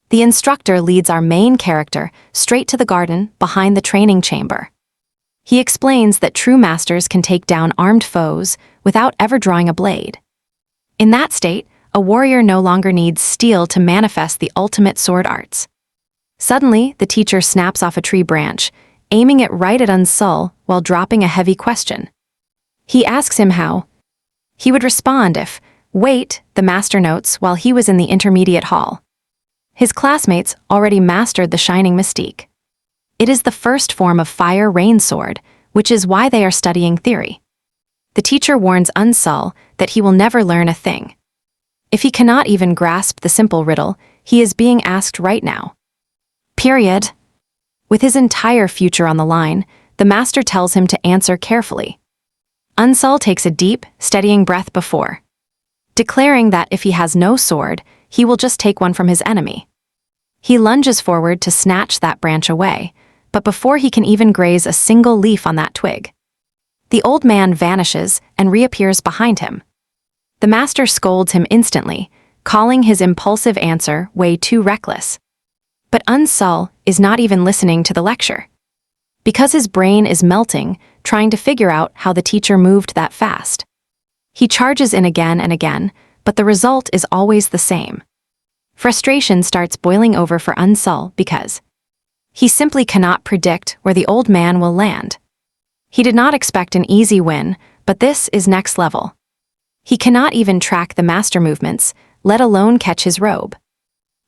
The instructor leads our main character straight to the garden behind the training chamber. He explains that true masters can take down armed foes without ever drawing a blade. In that state, a warrior no longer needs steel to manifest the ultimate sword arts. Suddenly, the teacher snaps off a tree branch, aiming it right at Unsul while dropping a heavy question. He asks him how he would respond if, wait, the master notes while he was in the intermediate hall. His classmates already mastered the Shining Mystique. It is the first form of fire rain sword, which is why they are studying theory. The teacher warns Unsul that he will never learn a thing. If he cannot even grasp the simple riddle, he is being asked right now. Period. With his entire future on the line, the master tells him to answer carefully. Unsul takes a deep, steadying breath before declaring that if he has no sword, he will just take one from his enemy. He lunges forward to snatch that branch away, but before he can even graze a single leaf on that twig, the old man vanishes and reappears behind him. The master scolds him instantly, calling his impulsive answer way too reckless. But Unsul is not even listening to the lecture. Because his brain is melting, trying to figure out how the teacher moved that fast. He charges in again and again, but the result is always the same. Frustration starts boiling over for Unsul because he simply cannot predict where the old man will land. He did not expect an easy win, but this is next level. He cannot even track the master movements, let alone catch his robe.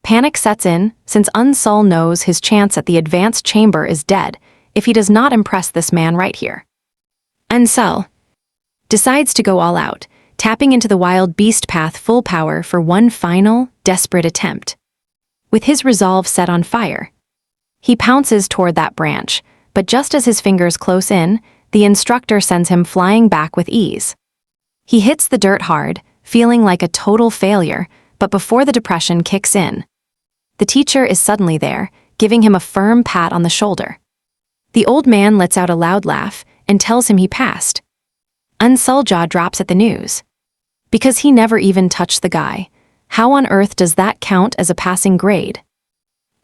Panic sets in, since Unsul knows his chance at the advanced chamber is dead if he does not impress this man right here. Unsul decides to go all out, tapping into the wild beast path full power for one final, desperate attempt. With his resolve set on fire, he pounces toward that branch, but just as his fingers close in, the instructor sends him flying back with ease. He hits the dirt hard, feeling like a total failure, but before the depression kicks in, the teacher is suddenly there, giving him a firm pat on the shoulder. The old man lets out a loud laugh and tells him he passed. Unsul jaw drops at the news. Because he never even touched the guy, how on earth does that count as a passing grade?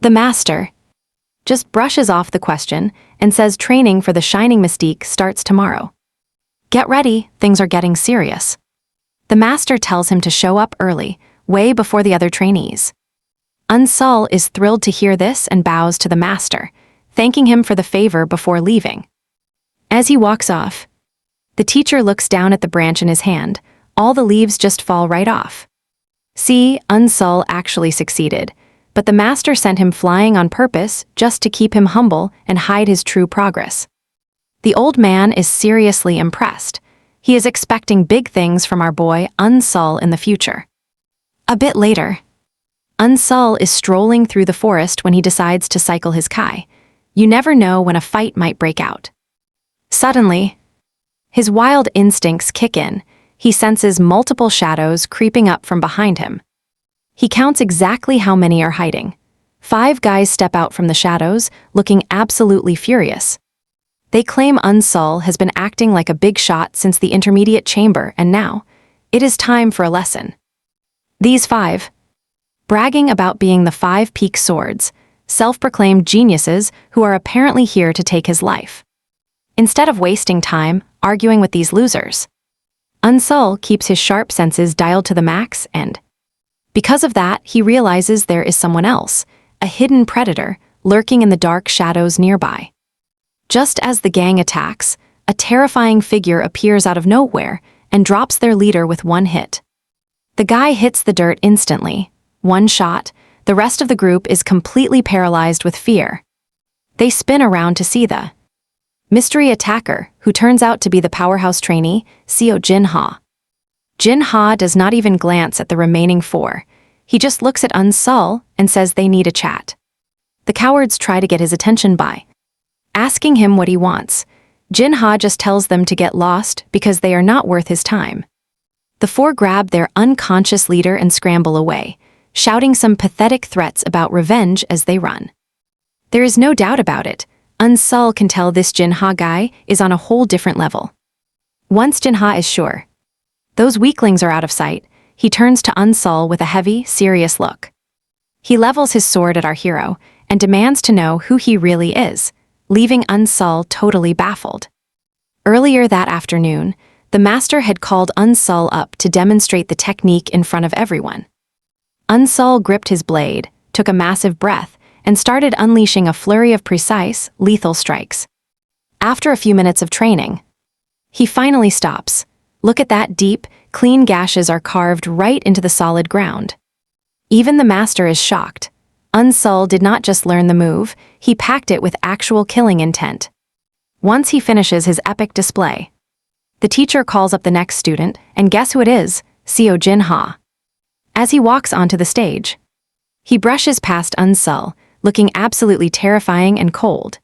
The master just brushes off the question and says training for the Shining Mystique starts tomorrow. Get ready, things are getting serious. The master tells him to show up early, way before the other trainees. Unsul is thrilled to hear this and bows to the master, thanking him for the favor before leaving. As he walks off, the teacher looks down at the branch in his hand. All the leaves just fall right off. See, Unsul actually succeeded. but the master sent him flying on purpose just to keep him humble and hide his true progress. The old man is seriously impressed. He is expecting big things from our boy Unsul in the future. A bit later, Unsul is strolling through the forest when he decides to cycle his kai. You never know when a fight might break out. Suddenly, his wild instincts kick in. He senses multiple shadows creeping up from behind him. He counts exactly how many are hiding. 5 guys step out from the shadows, looking absolutely furious. They claim Unsul has been acting like a big shot since the intermediate chamber, and now, it is time for a lesson. These 5, bragging about being the 5 peak swords, self-proclaimed geniuses who are apparently here to take his life. Instead of wasting time arguing with these losers, Unsul keeps his sharp senses dialed to the max, and because of that, he realizes there is someone else, a hidden predator, lurking in the dark shadows nearby. Just as the gang attacks, a terrifying figure appears out of nowhere and drops their leader with one hit. The guy hits the dirt instantly. One shot, the rest of the group is completely paralyzed with fear. They spin around to see the mystery attacker, who turns out to be the powerhouse trainee, Seo Jin-ha. Jin-ha does not even glance at the remaining 4. He just looks at Unsul and says they need a chat. The cowards try to get his attention by asking him what he wants. Jin-ha just tells them to get lost because they are not worth his time. The 4 grab their unconscious leader and scramble away, shouting some pathetic threats about revenge as they run. There is no doubt about it. Unsul can tell this Jin-ha guy is on a whole different level. Once Jin-ha is sure those weaklings are out of sight, he turns to Unsul with a heavy, serious look. He levels his sword at our hero and demands to know who he really is, leaving Unsul totally baffled. Earlier that afternoon, the master had called Unsul up to demonstrate the technique in front of everyone. Unsul gripped his blade, took a massive breath, and started unleashing a flurry of precise, lethal strikes. After a few minutes of training, he finally stops. Look at that deep, clean gashes are carved right into the solid ground. Even the master is shocked. Unsul did not just learn the move, he packed it with actual killing intent. Once he finishes his epic display, the teacher calls up the next student, and guess who it is? Seo Jin-ha. As he walks onto the stage, he brushes past Unsul, looking absolutely terrifying and cold.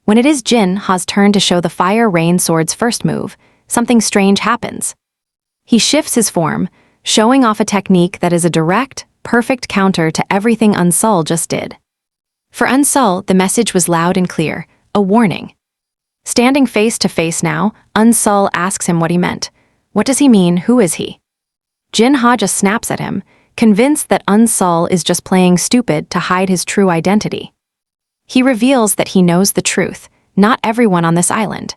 When it is Jin-ha's turn to show the Fire Rain Sword's first move, something strange happens. He shifts his form, showing off a technique that is a direct, perfect counter to everything Unsul just did. For Unsul, the message was loud and clear, a warning. Standing face to face now, Unsul asks him what he meant. What does he mean? Who is he? Jin-ha just snaps at him, convinced that Unsul is just playing stupid to hide his true identity. He reveals that he knows the truth. Not everyone on this island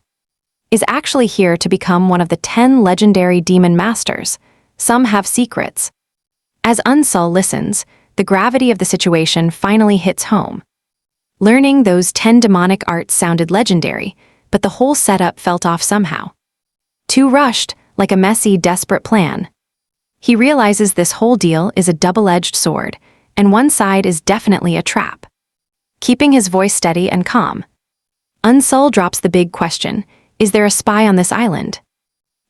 is actually here to become one of the 10 legendary demon masters. Some have secrets. As Unsul listens, the gravity of the situation finally hits home. Learning those 10 demonic arts sounded legendary, but the whole setup felt off somehow. Too rushed, like a messy, desperate plan. He realizes this whole deal is a double-edged sword, and one side is definitely a trap. Keeping his voice steady and calm, Unsul drops the big question, is there a spy on this island?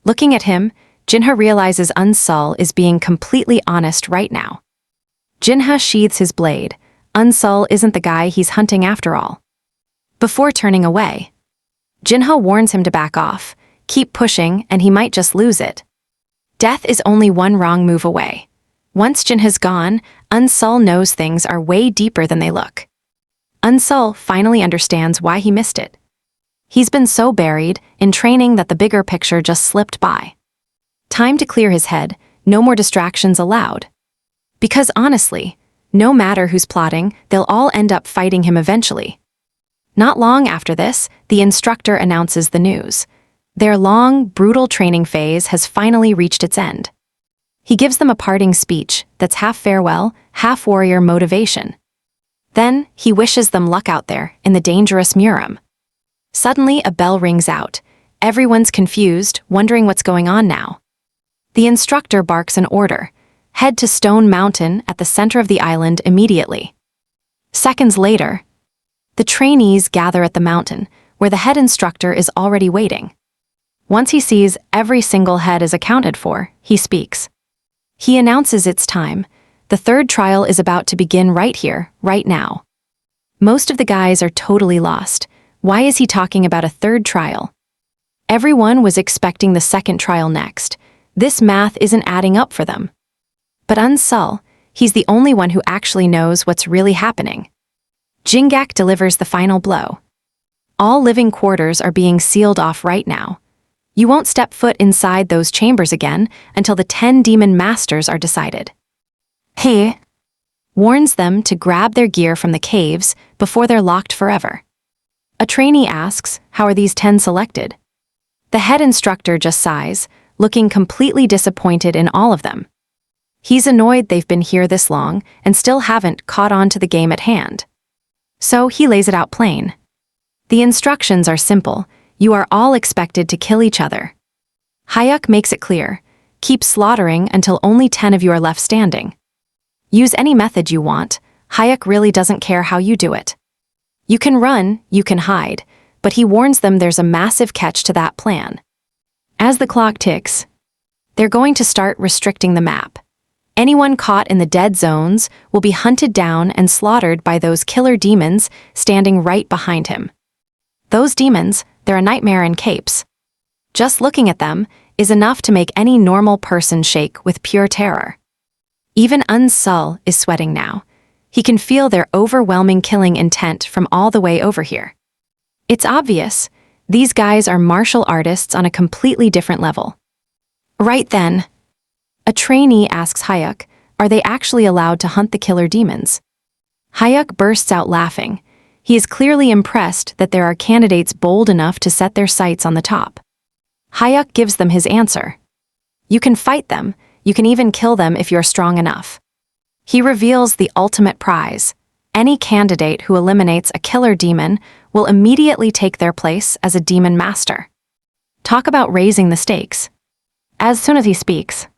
Looking at him, Jinha realizes Unsul is being completely honest right now. Jinha sheathes his blade. Unsul isn't the guy he's hunting after all. Before turning away, Jinha warns him to back off, keep pushing, and he might just lose it. Death is only one wrong move away. Once Jinha's gone, Unsul knows things are way deeper than they look. Unsul finally understands why he missed it. He's been so buried in training that the bigger picture just slipped by. Time to clear his head, no more distractions allowed. Because honestly, no matter who's plotting, they'll all end up fighting him eventually. Not long after this, the instructor announces the news. Their long, brutal training phase has finally reached its end. He gives them a parting speech that's half farewell, half warrior motivation. Then, he wishes them luck out there in the dangerous Muram. Suddenly, a bell rings out. Everyone's confused, wondering what's going on now. The instructor barks an order. Head to Stone Mountain at the center of the island immediately. Seconds later, the trainees gather at the mountain, where the head instructor is already waiting. Once he sees every single head is accounted for, he speaks. He announces it's time. The third trial is about to begin right here, right now. Most of the guys are totally lost. Why is he talking about a third trial? Everyone was expecting the second trial next. This math isn't adding up for them. But Unsul, he's the only one who actually knows what's really happening. Jingak delivers the final blow. All living quarters are being sealed off right now. You won't step foot inside those chambers again until the 10 demon masters are decided. He warns them to grab their gear from the caves before they're locked forever. A trainee asks, how are these 10 selected? The head instructor just sighs, looking completely disappointed in all of them. He's annoyed they've been here this long and still haven't caught on to the game at hand. So he lays it out plain. The instructions are simple. You are all expected to kill each other. Hyuk makes it clear. Keep slaughtering until only 10 of you are left standing. Use any method you want. Hyuk really doesn't care how you do it. You can run, you can hide, but he warns them there's a massive catch to that plan. As the clock ticks, they're going to start restricting the map. Anyone caught in the dead zones will be hunted down and slaughtered by those killer demons standing right behind him. Those demons, they're a nightmare in capes. Just looking at them is enough to make any normal person shake with pure terror. Even Unsul is sweating now. He can feel their overwhelming killing intent from all the way over here. It's obvious, these guys are martial artists on a completely different level. Right then, a trainee asks Hyuk, are they actually allowed to hunt the killer demons? Hyuk bursts out laughing. He is clearly impressed that there are candidates bold enough to set their sights on the top. Hyuk gives them his answer. You can fight them, you can even kill them if you're strong enough. He reveals the ultimate prize. Any candidate who eliminates a killer demon will immediately take their place as a demon master. Talk about raising the stakes. As soon as he speaks,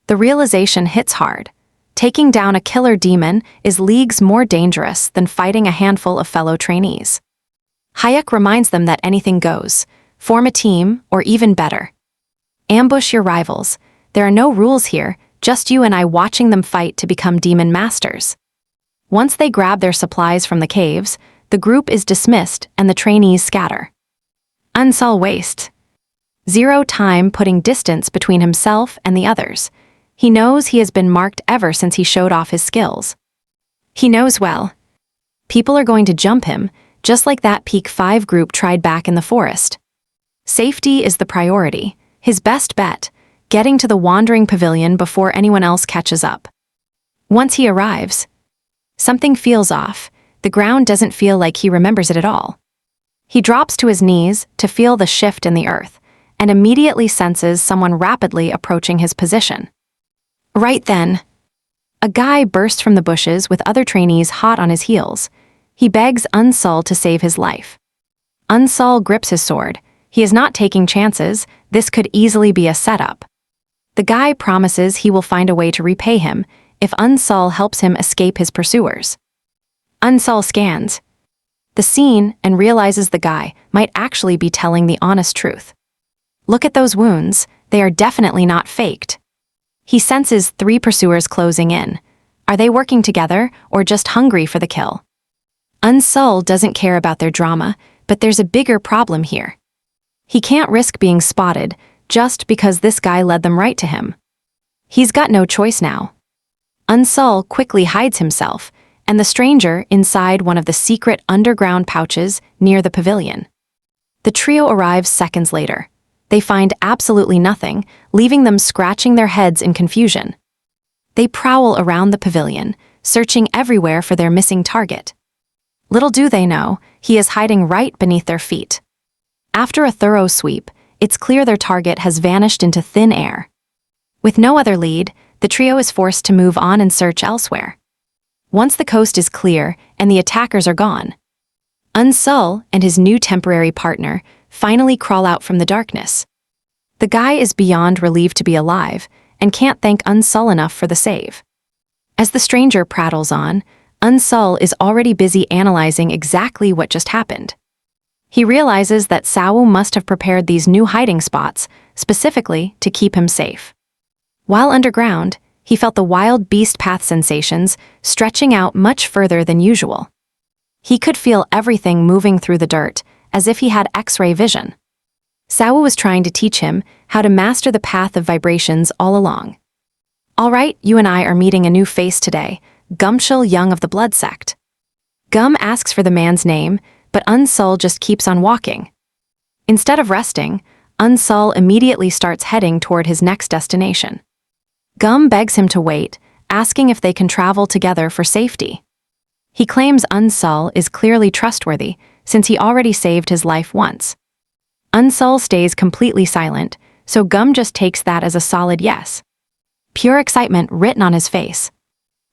the realization hits hard. Taking down a killer demon is leagues more dangerous than fighting a handful of fellow trainees. Hyuk reminds them that anything goes. Form a team, or even better. Ambush your rivals. There are no rules here, just you and I watching them fight to become demon masters. Once they grab their supplies from the caves, the group is dismissed and the trainees scatter. Unsul wastes zero time putting distance between himself and the others. He knows he has been marked ever since he showed off his skills. He knows well. People are going to jump him, just like that Peak 5 group tried back in the forest. Safety is the priority, his best bet, getting to the wandering pavilion before anyone else catches up. Once he arrives, something feels off. The ground doesn't feel like he remembers it at all. He drops to his knees to feel the shift in the earth, and immediately senses someone rapidly approaching his position. Right then, a guy bursts from the bushes with other trainees hot on his heels. He begs Unsul to save his life. Unsul grips his sword. He is not taking chances. This could easily be a setup. The guy promises he will find a way to repay him if Unsul helps him escape his pursuers. Unsul scans the scene and realizes the guy might actually be telling the honest truth. Look at those wounds. They are definitely not faked. He senses 3 pursuers closing in. Are they working together or just hungry for the kill? Unsul doesn't care about their drama, but there's a bigger problem here. He can't risk being spotted just because this guy led them right to him. He's got no choice now. Unsul quickly hides himself, and the stranger inside one of the secret underground pouches near the pavilion. The trio arrives seconds later. They find absolutely nothing, leaving them scratching their heads in confusion. They prowl around the pavilion, searching everywhere for their missing target. Little do they know, he is hiding right beneath their feet. After a thorough sweep, it's clear their target has vanished into thin air. With no other lead, the trio is forced to move on and search elsewhere. Once the coast is clear and the attackers are gone, Unsul and his new temporary partner finally crawl out from the darkness. The guy is beyond relieved to be alive, and can't thank Unsul enough for the save. As the stranger prattles on, Unsul is already busy analyzing exactly what just happened. He realizes that Sawu must have prepared these new hiding spots specifically to keep him safe. While underground, he felt the wild beast path sensations stretching out much further than usual. He could feel everything moving through the dirt, as if he had X-ray vision. Sawu was trying to teach him how to master the path of vibrations all along. "All right, you and I are meeting a new face today, Gumshil Young of the Blood Sect." Gum asks for the man's name, but Unsul just keeps on walking. Instead of resting, Unsul immediately starts heading toward his next destination. Gum begs him to wait, asking if they can travel together for safety. He claims Unsul is clearly trustworthy since he already saved his life once. Unsul stays completely silent, so Gum just takes that as a solid yes. Pure excitement written on his face.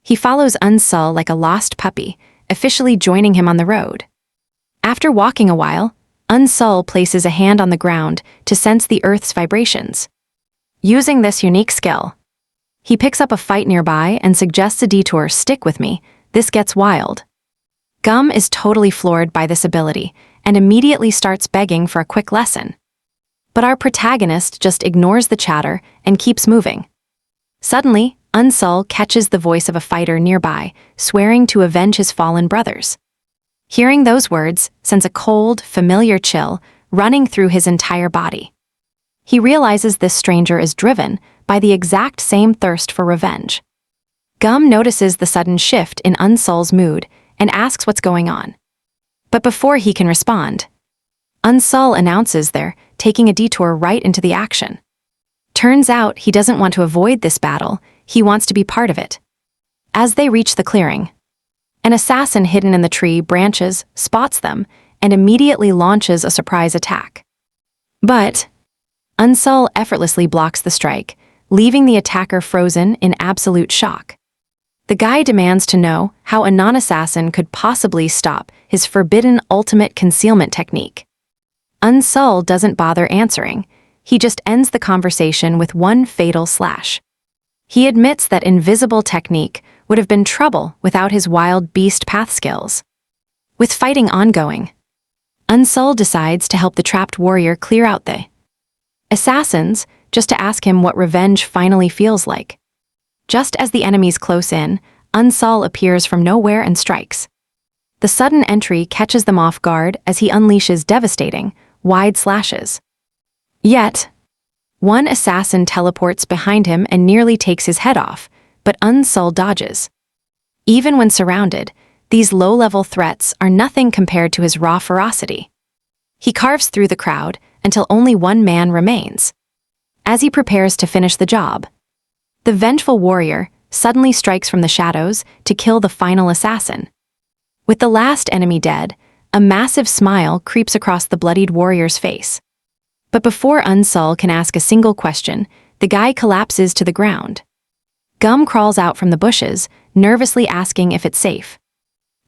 He follows Unsul like a lost puppy, officially joining him on the road. After walking a while, Unsul places a hand on the ground to sense the earth's vibrations. Using this unique skill, he picks up a fight nearby and suggests a detour. "Stick with me, this gets wild." Gum is totally floored by this ability and immediately starts begging for a quick lesson. But our protagonist just ignores the chatter and keeps moving. Suddenly, Unsul catches the voice of a fighter nearby, swearing to avenge his fallen brothers. Hearing those words sends a cold, familiar chill running through his entire body. He realizes this stranger is driven by the exact same thirst for revenge. Gum notices the sudden shift in Unsul's mood and asks what's going on. But before he can respond, Unsul announces they're taking a detour right into the action. Turns out he doesn't want to avoid this battle, he wants to be part of it. As they reach the clearing, an assassin hidden in the tree branches spots them and immediately launches a surprise attack. But Unsul effortlessly blocks the strike, leaving the attacker frozen in absolute shock. The guy demands to know how a non-assassin could possibly stop his forbidden ultimate concealment technique. Unsul doesn't bother answering, he just ends the conversation with one fatal slash. He admits that invisible technique would have been trouble without his wild beast path skills. With fighting ongoing, Unsul decides to help the trapped warrior clear out the assassins just to ask him what revenge finally feels like. Just as the enemies close in, Unsul appears from nowhere and strikes. The sudden entry catches them off guard as he unleashes devastating, wide slashes. Yet, one assassin teleports behind him and nearly takes his head off, but Unsul dodges. Even when surrounded, these low-level threats are nothing compared to his raw ferocity. He carves through the crowd until only one man remains. As he prepares to finish the job, the vengeful warrior suddenly strikes from the shadows to kill the final assassin. With the last enemy dead, a massive smile creeps across the bloodied warrior's face. But before Unsul can ask a single question, the guy collapses to the ground. Gum crawls out from the bushes, nervously asking if it's safe.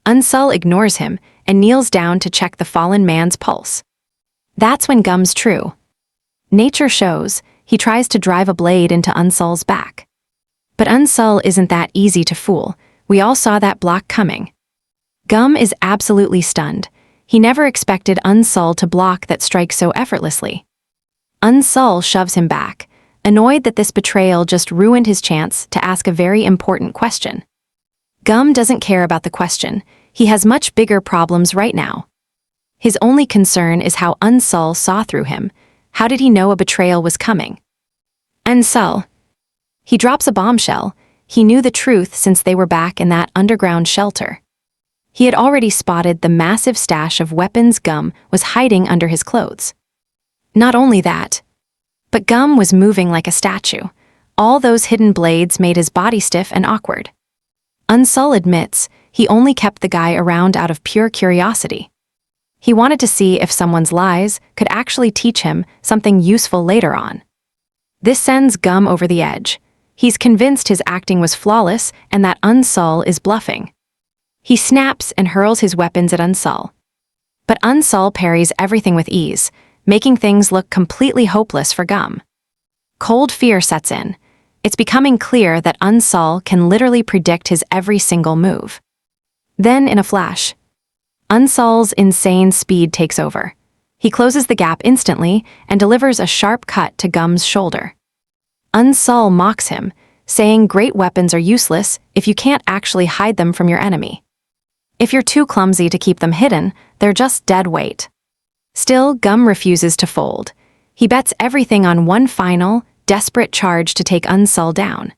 Unsul ignores him and kneels down to check the fallen man's pulse. That's when Gum's true nature shows. He tries to drive a blade into Unsul's back. But Unsul isn't that easy to fool, we all saw that block coming. Gum is absolutely stunned. He never expected Unsul to block that strike so effortlessly. Unsul shoves him back, annoyed that this betrayal just ruined his chance to ask a very important question. Gum doesn't care about the question, he has much bigger problems right now. His only concern is how Unsul saw through him. How did he know a betrayal was coming? Unsul. He drops a bombshell. He knew the truth since they were back in that underground shelter. He had already spotted the massive stash of weapons Gum was hiding under his clothes. Not only that, but Gum was moving like a statue. All those hidden blades made his body stiff and awkward. Unsul admits he only kept the guy around out of pure curiosity. He wanted to see if someone's lies could actually teach him something useful later on. This sends Gum over the edge. He's convinced his acting was flawless and that Unsul is bluffing. He snaps and hurls his weapons at Unsul. But Unsul parries everything with ease, making things look completely hopeless for Gum. Cold fear sets in. It's becoming clear that Unsol can literally predict his every single move. Then, in a flash, Unsol's insane speed takes over. He closes the gap instantly and delivers a sharp cut to Gum's shoulder. Unsol mocks him, saying great weapons are useless if you can't actually hide them from your enemy. If you're too clumsy to keep them hidden, they're just dead weight. Still, Gum refuses to fold. He bets everything on one final, desperate charge to take Unsol down.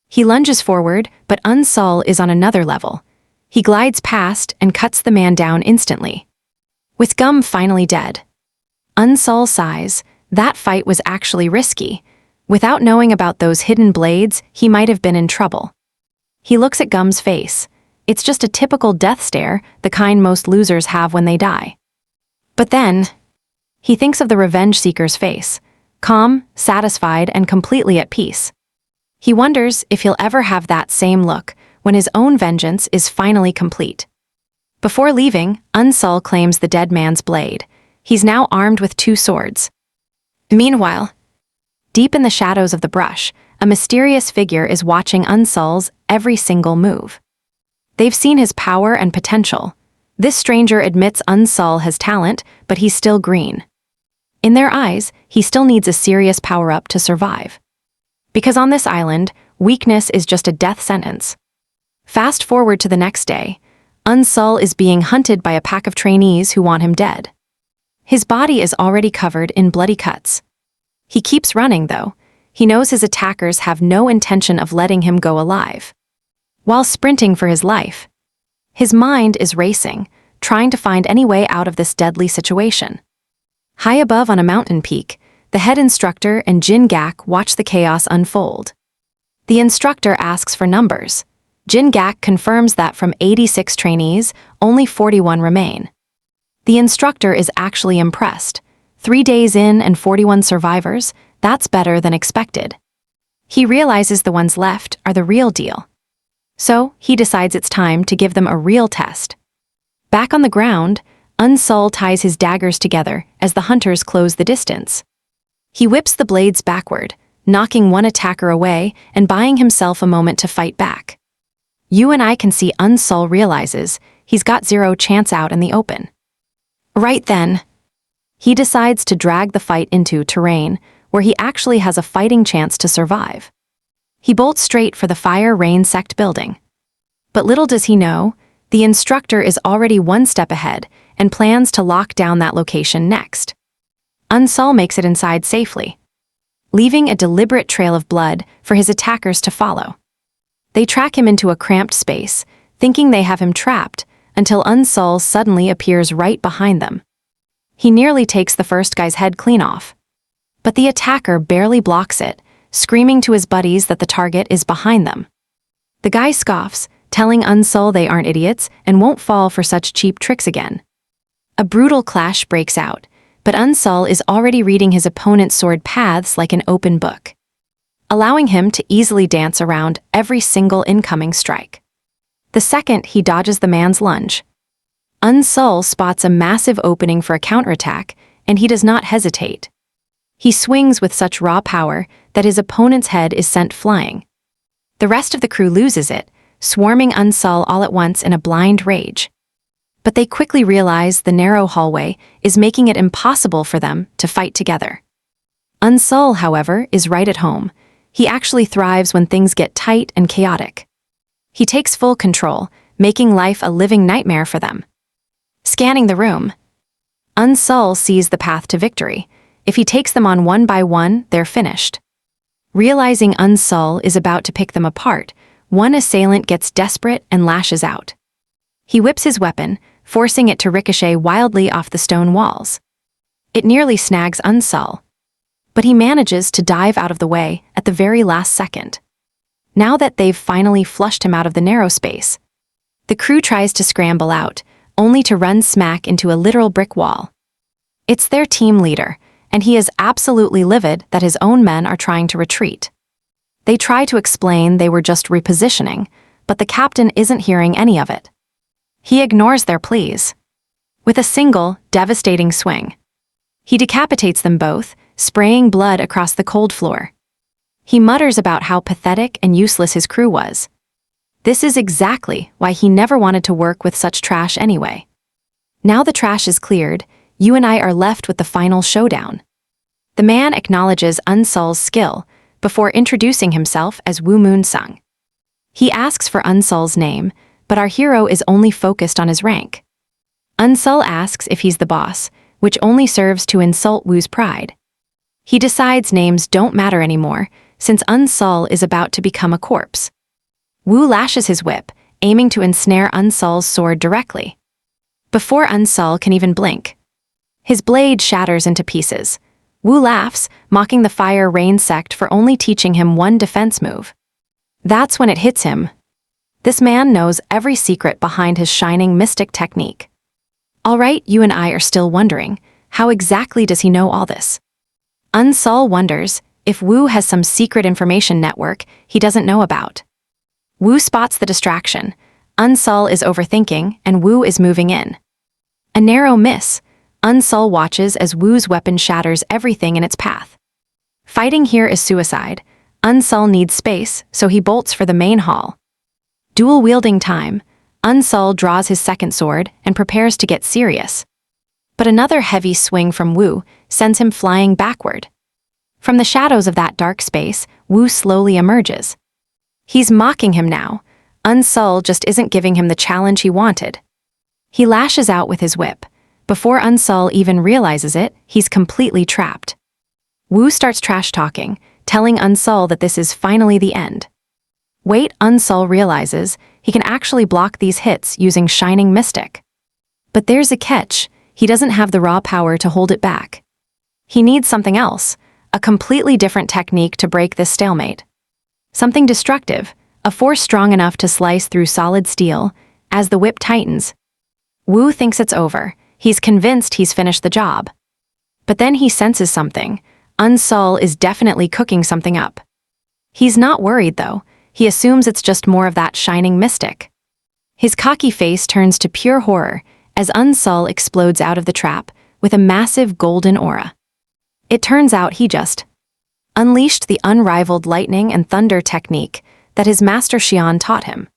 He lunges forward, but Unsol is on another level. He glides past and cuts the man down instantly. With Gum finally dead, Unsol sighs. That fight was actually risky. Without knowing about those hidden blades, he might have been in trouble. He looks at Gum's face. It's just a typical death stare, the kind most losers have when they die. But then, he thinks of the revenge seeker's face, calm, satisfied, and completely at peace. He wonders if he'll ever have that same look when his own vengeance is finally complete. Before leaving, Unsol claims the dead man's blade. He's now armed with 2 swords. Meanwhile, deep in the shadows of the brush, a mysterious figure is watching Unsol's every single move. They've seen his power and potential. This stranger admits Unsol has talent, but he's still green. In their eyes, he still needs a serious power-up to survive. Because on this island, weakness is just a death sentence. Fast forward to the next day, Unsol is being hunted by a pack of trainees who want him dead. His body is already covered in bloody cuts. He keeps running, though. He knows his attackers have no intention of letting him go alive. While sprinting for his life, his mind is racing, trying to find any way out of this deadly situation. High above on a mountain peak, the head instructor and Jin Gak watch the chaos unfold. The instructor asks for numbers. Jin Gak confirms that from 86 trainees, only 41 remain. The instructor is actually impressed. 3 days in and 41 survivors, that's better than expected. He realizes the ones left are the real deal. So, he decides it's time to give them a real test. Back on the ground, Unsol ties his daggers together as the hunters close the distance. He whips the blades backward, knocking one attacker away and buying himself a moment to fight back. You and I can see Unsol realizes he's got 0 chance out in the open. Right then, he decides to drag the fight into terrain where he actually has a fighting chance to survive. He bolts straight for the Fire Rain Sect building. But little does he know, the instructor is already 1 step ahead and plans to lock down that location next. Unsol makes it inside safely, leaving a deliberate trail of blood for his attackers to follow. They track him into a cramped space, thinking they have him trapped, until Unsol suddenly appears right behind them. He nearly takes the first guy's head clean off. But the attacker barely blocks it, screaming to his buddies that the target is behind them. The guy scoffs, telling Unsol they aren't idiots and won't fall for such cheap tricks again. A brutal clash breaks out, but Unsol is already reading his opponent's sword paths like an open book, allowing him to easily dance around every single incoming strike. The second he dodges the man's lunge, Unsol spots a massive opening for a counterattack, and he does not hesitate. He swings with such raw power that his opponent's head is sent flying. The rest of the crew loses it, swarming Unsol all at once in a blind rage. But they quickly realize the narrow hallway is making it impossible for them to fight together. Unsol, however, is right at home. He actually thrives when things get tight and chaotic. He takes full control, making life a living nightmare for them. Scanning the room, Unsol sees the path to victory. If he takes them on 1 by 1, they're finished. Realizing Unsol is about to pick them apart, one assailant gets desperate and lashes out. He whips his weapon, forcing it to ricochet wildly off the stone walls. It nearly snags Unsol, but he manages to dive out of the way at the very last second. Now that they've finally flushed him out of the narrow space, the crew tries to scramble out, only to run smack into a literal brick wall. It's their team leader, and he is absolutely livid that his own men are trying to retreat. They try to explain they were just repositioning, but the captain isn't hearing any of it. He ignores their pleas. With a single, devastating swing, he decapitates them both, spraying blood across the cold floor. He mutters about how pathetic and useless his crew was. This is exactly why he never wanted to work with such trash anyway. Now the trash is cleared, you and I are left with the final showdown. The man acknowledges Unsul's skill before introducing himself as Woo Moon-sung. He asks for Unsul's name, but our hero is only focused on his rank. Unsul asks if he's the boss, which only serves to insult Woo's pride. He decides names don't matter anymore, since Unsul is about to become a corpse. Woo lashes his whip, aiming to ensnare Unsul's sword directly. Before Unsul can even blink, his blade shatters into pieces. Woo laughs, mocking the Fire Rain sect for only teaching him one defense move. That's when it hits him. This man knows every secret behind his shining mystic technique. All right, you and I are still wondering, how exactly does he know all this? Unsul wonders if Woo has some secret information network he doesn't know about. Woo spots the distraction. Unsul is overthinking, and Woo is moving in. A narrow miss. Unsul watches as Woo's weapon shatters everything in its path. Fighting here is suicide. Unsul needs space, so he bolts for the main hall. Dual-wielding time. Unsul draws his second sword and prepares to get serious. But another heavy swing from Woo sends him flying backward. From the shadows of that dark space, Woo slowly emerges. He's mocking him now. Unsul just isn't giving him the challenge he wanted. He lashes out with his whip. Before Unsul even realizes it, he's completely trapped. Woo starts trash-talking, telling Unsul that this is finally the end. Wait, Unsul realizes he can actually block these hits using Shining Mystic. But there's a catch. He doesn't have the raw power to hold it back. He needs something else, a completely different technique to break this stalemate. Something destructive, a force strong enough to slice through solid steel. As the whip tightens, Woo thinks it's over. He's convinced he's finished the job. But then he senses something. Unsul is definitely cooking something up. He's not worried, though. He assumes it's just more of that Shining Mystic. His cocky face turns to pure horror as Unsul explodes out of the trap with a massive golden aura. It turns out he just unleashed the unrivaled lightning and thunder technique that his master Xian taught him.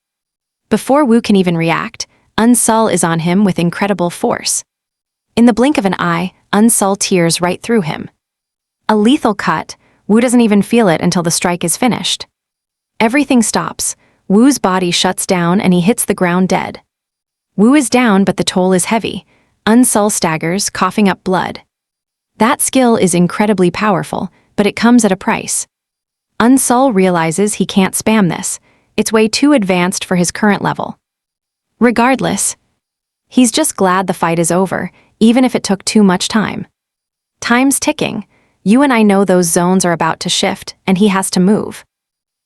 Before Woo can even react, Unsul is on him with incredible force. In the blink of an eye, Unsul tears right through him. A lethal cut. Woo doesn't even feel it until the strike is finished. Everything stops. Woo's body shuts down and he hits the ground dead. Woo is down, but the toll is heavy. Unsul staggers, coughing up blood. That skill is incredibly powerful, but it comes at a price. Unsul realizes he can't spam this. It's way too advanced for his current level. Regardless, he's just glad the fight is over, even if it took too much time. Time's ticking. You and I know those zones are about to shift, and he has to move.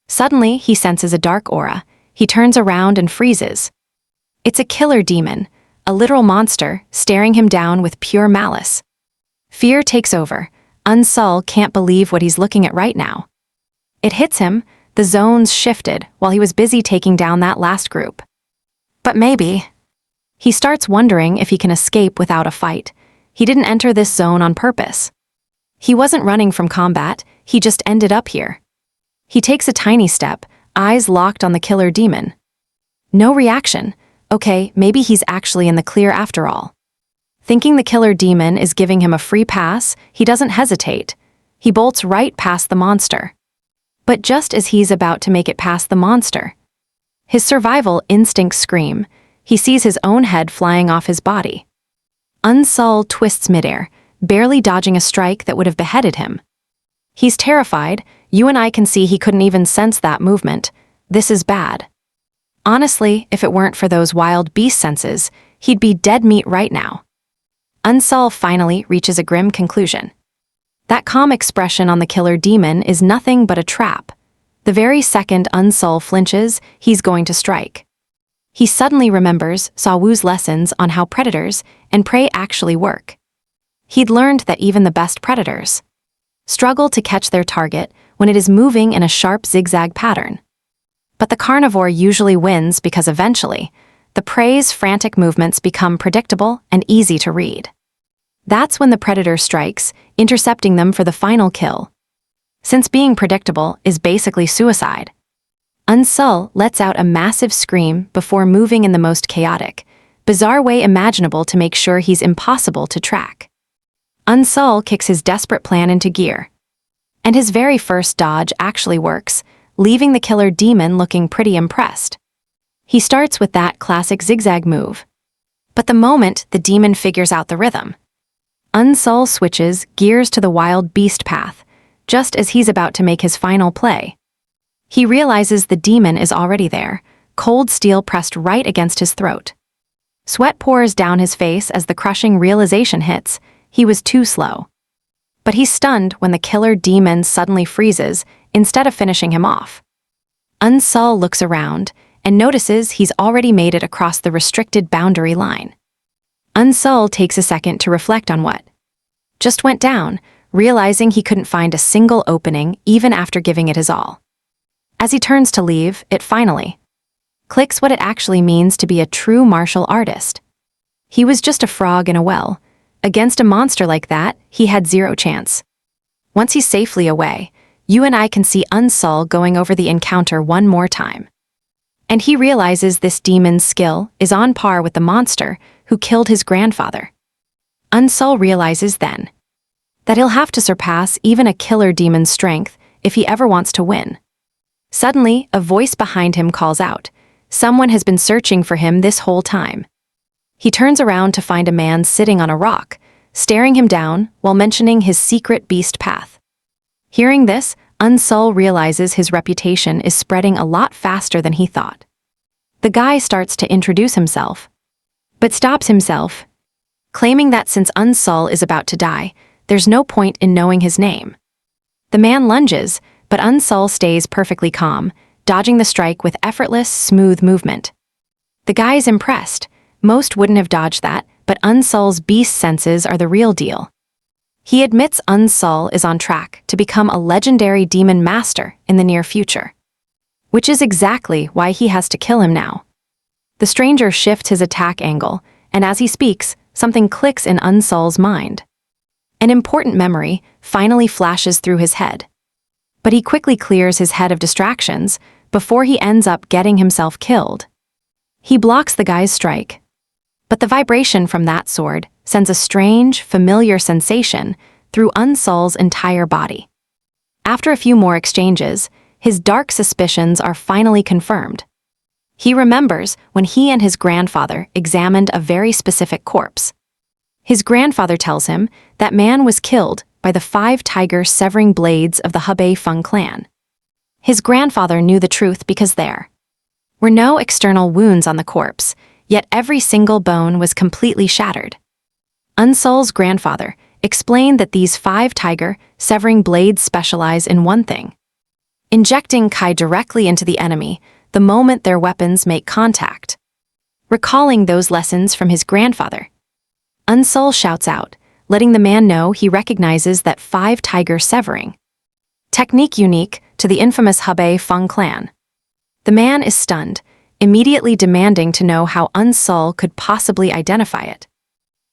Suddenly, he senses a dark aura. He turns around and freezes. It's a killer demon, a literal monster, staring him down with pure malice. Fear takes over. Unsul can't believe what he's looking at right now. It hits him. The zones shifted while he was busy taking down that last group. But maybe. He starts wondering if he can escape without a fight. He didn't enter this zone on purpose. He wasn't running from combat, he just ended up here. He takes a tiny step, eyes locked on the killer demon. No reaction. Okay, maybe he's actually in the clear after all. Thinking the killer demon is giving him a free pass, he doesn't hesitate. He bolts right past the monster. But just as he's about to make it past the monster, his survival instincts scream. He sees his own head flying off his body. Unsul twists midair, barely dodging a strike that would have beheaded him. He's terrified. You and I can see he couldn't even sense that movement. This is bad. Honestly, if it weren't for those wild beast senses, he'd be dead meat right now. Unsul finally reaches a grim conclusion. That calm expression on the killer demon is nothing but a trap. The very second Unsul flinches, he's going to strike. He suddenly remembers Saw Woo's lessons on how predators and prey actually work. He'd learned that even the best predators struggle to catch their target when it is moving in a sharp zigzag pattern. But the carnivore usually wins because eventually, the prey's frantic movements become predictable and easy to read. That's when the predator strikes, intercepting them for the final kill. since being predictable is basically suicide. Unsul lets out a massive scream before moving in the most chaotic, bizarre way imaginable to make sure he's impossible to track. Unsul kicks his desperate plan into gear. And his very first dodge actually works, leaving the killer demon looking pretty impressed. He starts with that classic zigzag move. But the moment the demon figures out the rhythm, Unsul switches gears to the wild beast path, just as he's about to make his final play. He realizes the demon is already there, cold steel pressed right against his throat. Sweat pours down his face as the crushing realization hits. He was too slow. But he's stunned when the killer demon suddenly freezes instead of finishing him off. Unsul looks around and notices he's already made it across the restricted boundary line. Unsul takes a second to reflect on what just went down, realizing he couldn't find a single opening even after giving it his all. As he turns to leave, it finally clicks what it actually means to be a true martial artist. He was just a frog in a well. Against a monster like that, he had zero chance. Once he's safely away, you and I can see Unsul going over the encounter one more time. And he realizes this demon's skill is on par with the monster who killed his grandfather. Unsul realizes then that he'll have to surpass even a killer demon's strength if he ever wants to win. Suddenly, a voice behind him calls out, "Someone has been searching for him this whole time." He turns around to find a man sitting on a rock, staring him down while mentioning his secret beast path. Hearing this, Unsul realizes his reputation is spreading a lot faster than he thought. The guy starts to introduce himself, but stops himself, claiming that since Unsul is about to die, there's no point in knowing his name. The man lunges, but Unsul stays perfectly calm, dodging the strike with effortless, smooth movement. The guy's impressed. Most wouldn't have dodged that, but Unsul's beast senses are the real deal. He admits Unsul is on track to become a legendary demon master in the near future, which is exactly why he has to kill him now. The stranger shifts his attack angle, and as he speaks, something clicks in Unsul's mind. An important memory finally flashes through his head. But he quickly clears his head of distractions before he ends up getting himself killed. He blocks the guy's strike. But the vibration from that sword sends a strange, familiar sensation through Unsul's entire body. After a few more exchanges, his dark suspicions are finally confirmed. He remembers when he and his grandfather examined a very specific corpse. His grandfather tells him that man was killed by the 5 tiger severing blades of the Hebei Feng clan. His grandfather knew the truth because there were no external wounds on the corpse, yet every single bone was completely shattered. Unsul's grandfather explained that these 5 tiger severing blades specialize in one thing: injecting Kai directly into the enemy the moment their weapons make contact. Recalling those lessons from his grandfather, Unsul shouts out, letting the man know he recognizes that 5 tiger severing technique unique to the infamous Hebei Feng clan. The man is stunned, immediately demanding to know how Unsul could possibly identify it.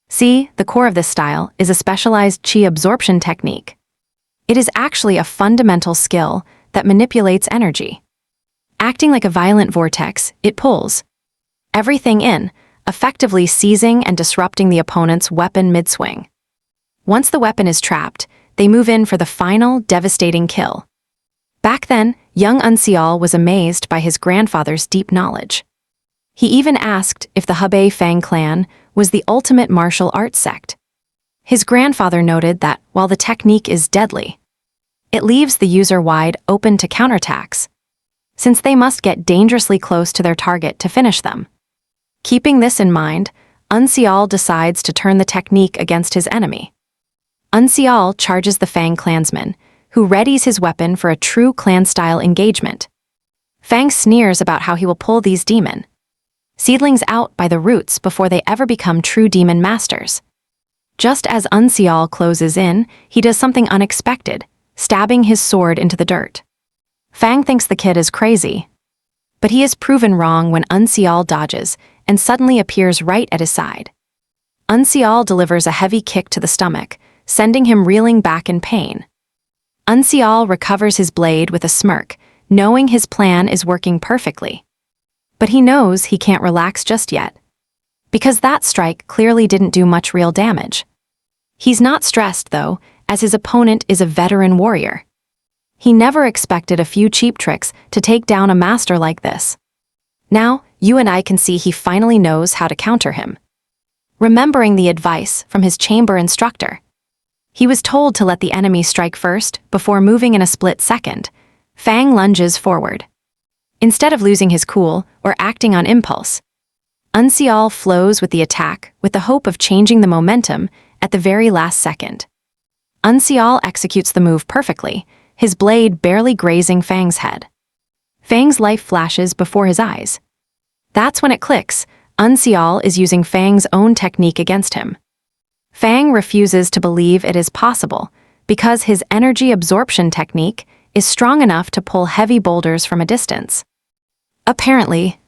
See, the core of this style is a specialized chi absorption technique. It is actually a fundamental skill that manipulates energy. Acting like a violent vortex, it pulls everything in, effectively seizing and disrupting the opponent's weapon mid-swing. Once the weapon is trapped, they move in for the final, devastating kill. Back then, young Unsul was amazed by his grandfather's deep knowledge. He even asked if the Hebei Feng clan was the ultimate martial arts sect. His grandfather noted that while the technique is deadly, it leaves the user wide open to counterattacks, since they must get dangerously close to their target to finish them. Keeping this in mind, Unsul decides to turn the technique against his enemy. Unsul charges the Fang clansman, who readies his weapon for a true clan-style engagement. Fang sneers about how he will pull these demon seedlings out by the roots before they ever become true demon masters. Just as Unsul closes in, he does something unexpected, stabbing his sword into the dirt. Fang thinks the kid is crazy, but he is proven wrong when Unsul dodges and suddenly appears right at his side. Unsul delivers a heavy kick to the stomach, sending him reeling back in pain. Unseal recovers his blade with a smirk, knowing his plan is working perfectly. But he knows he can't relax just yet, because that strike clearly didn't do much real damage. He's not stressed, though, as his opponent is a veteran warrior. He never expected a few cheap tricks to take down a master like this. Now, you and I can see he finally knows how to counter him. Remembering the advice from his chamber instructor, he was told to let the enemy strike first before moving in a split second. Fang lunges forward. Instead of losing his cool or acting on impulse, Unseal flows with the attack with the hope of changing the momentum at the very last second. Unseal executes the move perfectly, his blade barely grazing Fang's head. Fang's life flashes before his eyes. That's when it clicks. Unseal is using Fang's own technique against him. Fang refuses to believe it is possible because his energy absorption technique is strong enough to pull heavy boulders from a distance. Apparently,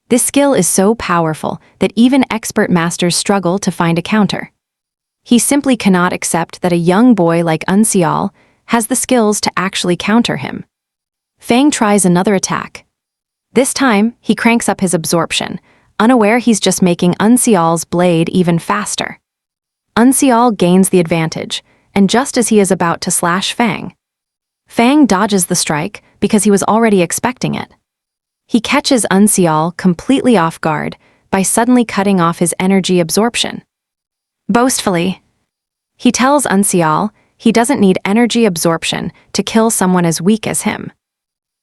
this skill is so powerful that even expert masters struggle to find a counter. He simply cannot accept that a young boy like Unseal has the skills to actually counter him. Fang tries another attack. This time, he cranks up his absorption, unaware he's just making Unseal's blade even faster. Unseal gains the advantage, and just as he is about to slash Fang, Fang dodges the strike because he was already expecting it. He catches Unseal completely off guard by suddenly cutting off his energy absorption. Boastfully, he tells Unseal he doesn't need energy absorption to kill someone as weak as him.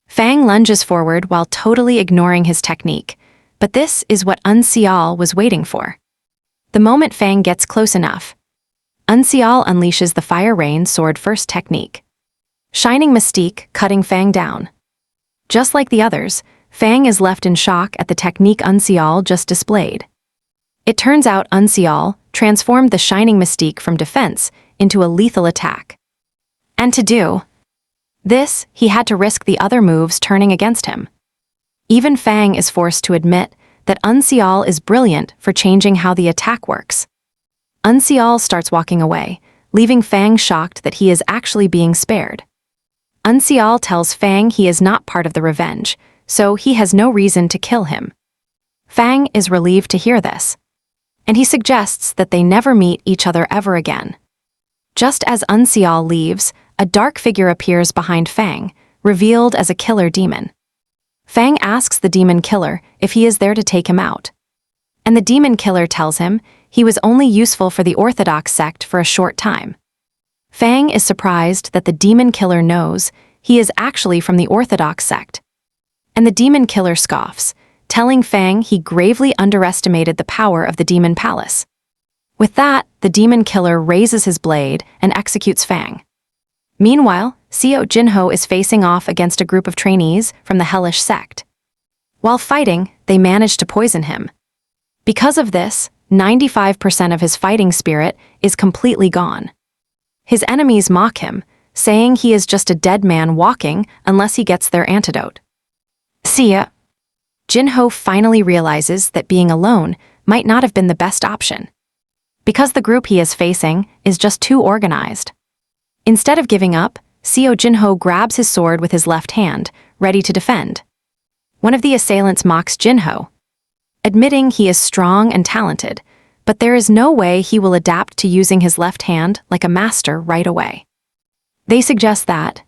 Fang lunges forward while totally ignoring his technique, but this is what Unseal was waiting for. The moment Fang gets close enough, Unseal unleashes the Fire Rain Sword First technique, Shining Mystique cutting Fang down. Just like the others, Fang is left in shock at the technique Unseal just displayed. It turns out Unseal transformed the Shining Mystique from defense into a lethal attack. And to do this, he had to risk the other moves turning against him. Even Fang is forced to admit that Unseal is brilliant for changing how the attack works. Unseal starts walking away, leaving Fang shocked that he is actually being spared. Unseal tells Fang he is not part of the revenge, so he has no reason to kill him. Fang is relieved to hear this, and he suggests that they never meet each other ever again. Just as Unseal leaves, a dark figure appears behind Fang, revealed as a killer demon. Fang asks the demon killer if he is there to take him out, and the demon killer tells him he was only useful for the Orthodox sect for a short time. Fang is surprised that the demon killer knows he is actually from the Orthodox sect, and the demon killer scoffs, telling Fang he gravely underestimated the power of the demon palace. With that, the demon killer raises his blade and executes Fang. Meanwhile, Seo Jinho is facing off against a group of trainees from the hellish sect. While fighting, they manage to poison him. Because of this, 95% of his fighting spirit is completely gone. His enemies mock him, saying he is just a dead man walking unless he gets their antidote. Seo Jinho finally realizes that being alone might not have been the best option, because the group he is facing is just too organized. Instead of giving up, Seo Jinho grabs his sword with his left hand, ready to defend. One of the assailants mocks Jinho, admitting he is strong and talented, but there is no way he will adapt to using his left hand like a master right away. They suggest that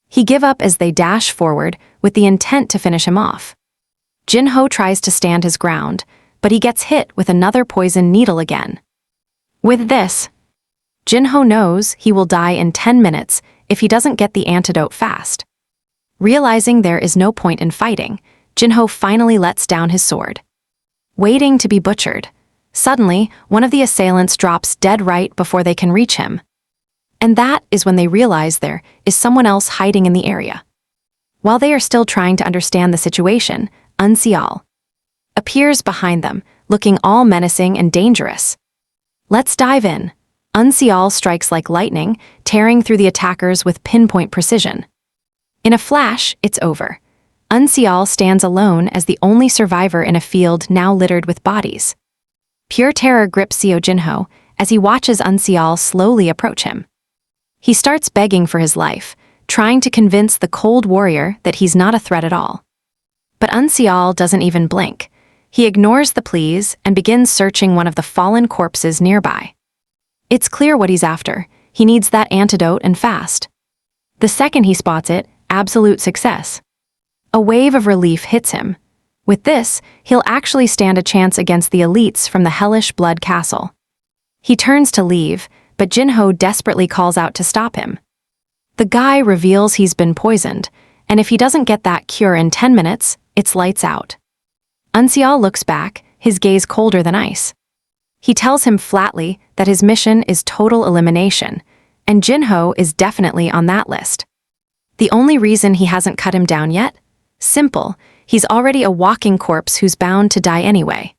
he give up as they dash forward with the intent to finish him off. Jinho tries to stand his ground, but he gets hit with another poison needle again. With this, Jinho knows he will die in 10 minutes if he doesn't get the antidote fast. Realizing there is no point in fighting, Jinho finally lets down his sword, waiting to be butchered. Suddenly, one of the assailants drops dead right before they can reach him. And that is when they realize there is someone else hiding in the area. While they are still trying to understand the situation, Unseal appears behind them, looking all menacing and dangerous. Let's dive in. Unseal strikes like lightning, tearing through the attackers with pinpoint precision. In a flash, it's over. Unseal stands alone as the only survivor in a field now littered with bodies. Pure terror grips Seo Jinho as he watches Unseal slowly approach him. He starts begging for his life, trying to convince the cold warrior that he's not a threat at all. But Unseal doesn't even blink. He ignores the pleas and begins searching one of the fallen corpses nearby. It's clear what he's after. He needs that antidote and fast. The second he spots it, absolute success. A wave of relief hits him. With this, he'll actually stand a chance against the elites from the hellish blood castle. He turns to leave, but Jinho desperately calls out to stop him. The guy reveals he's been poisoned, and if he doesn't get that cure in 10 minutes, it's lights out. Unseal looks back, his gaze colder than ice. He tells him flatly that his mission is total elimination, and Jinho is definitely on that list. The only reason he hasn't cut him down yet? Simple, he's already a walking corpse who's bound to die anyway.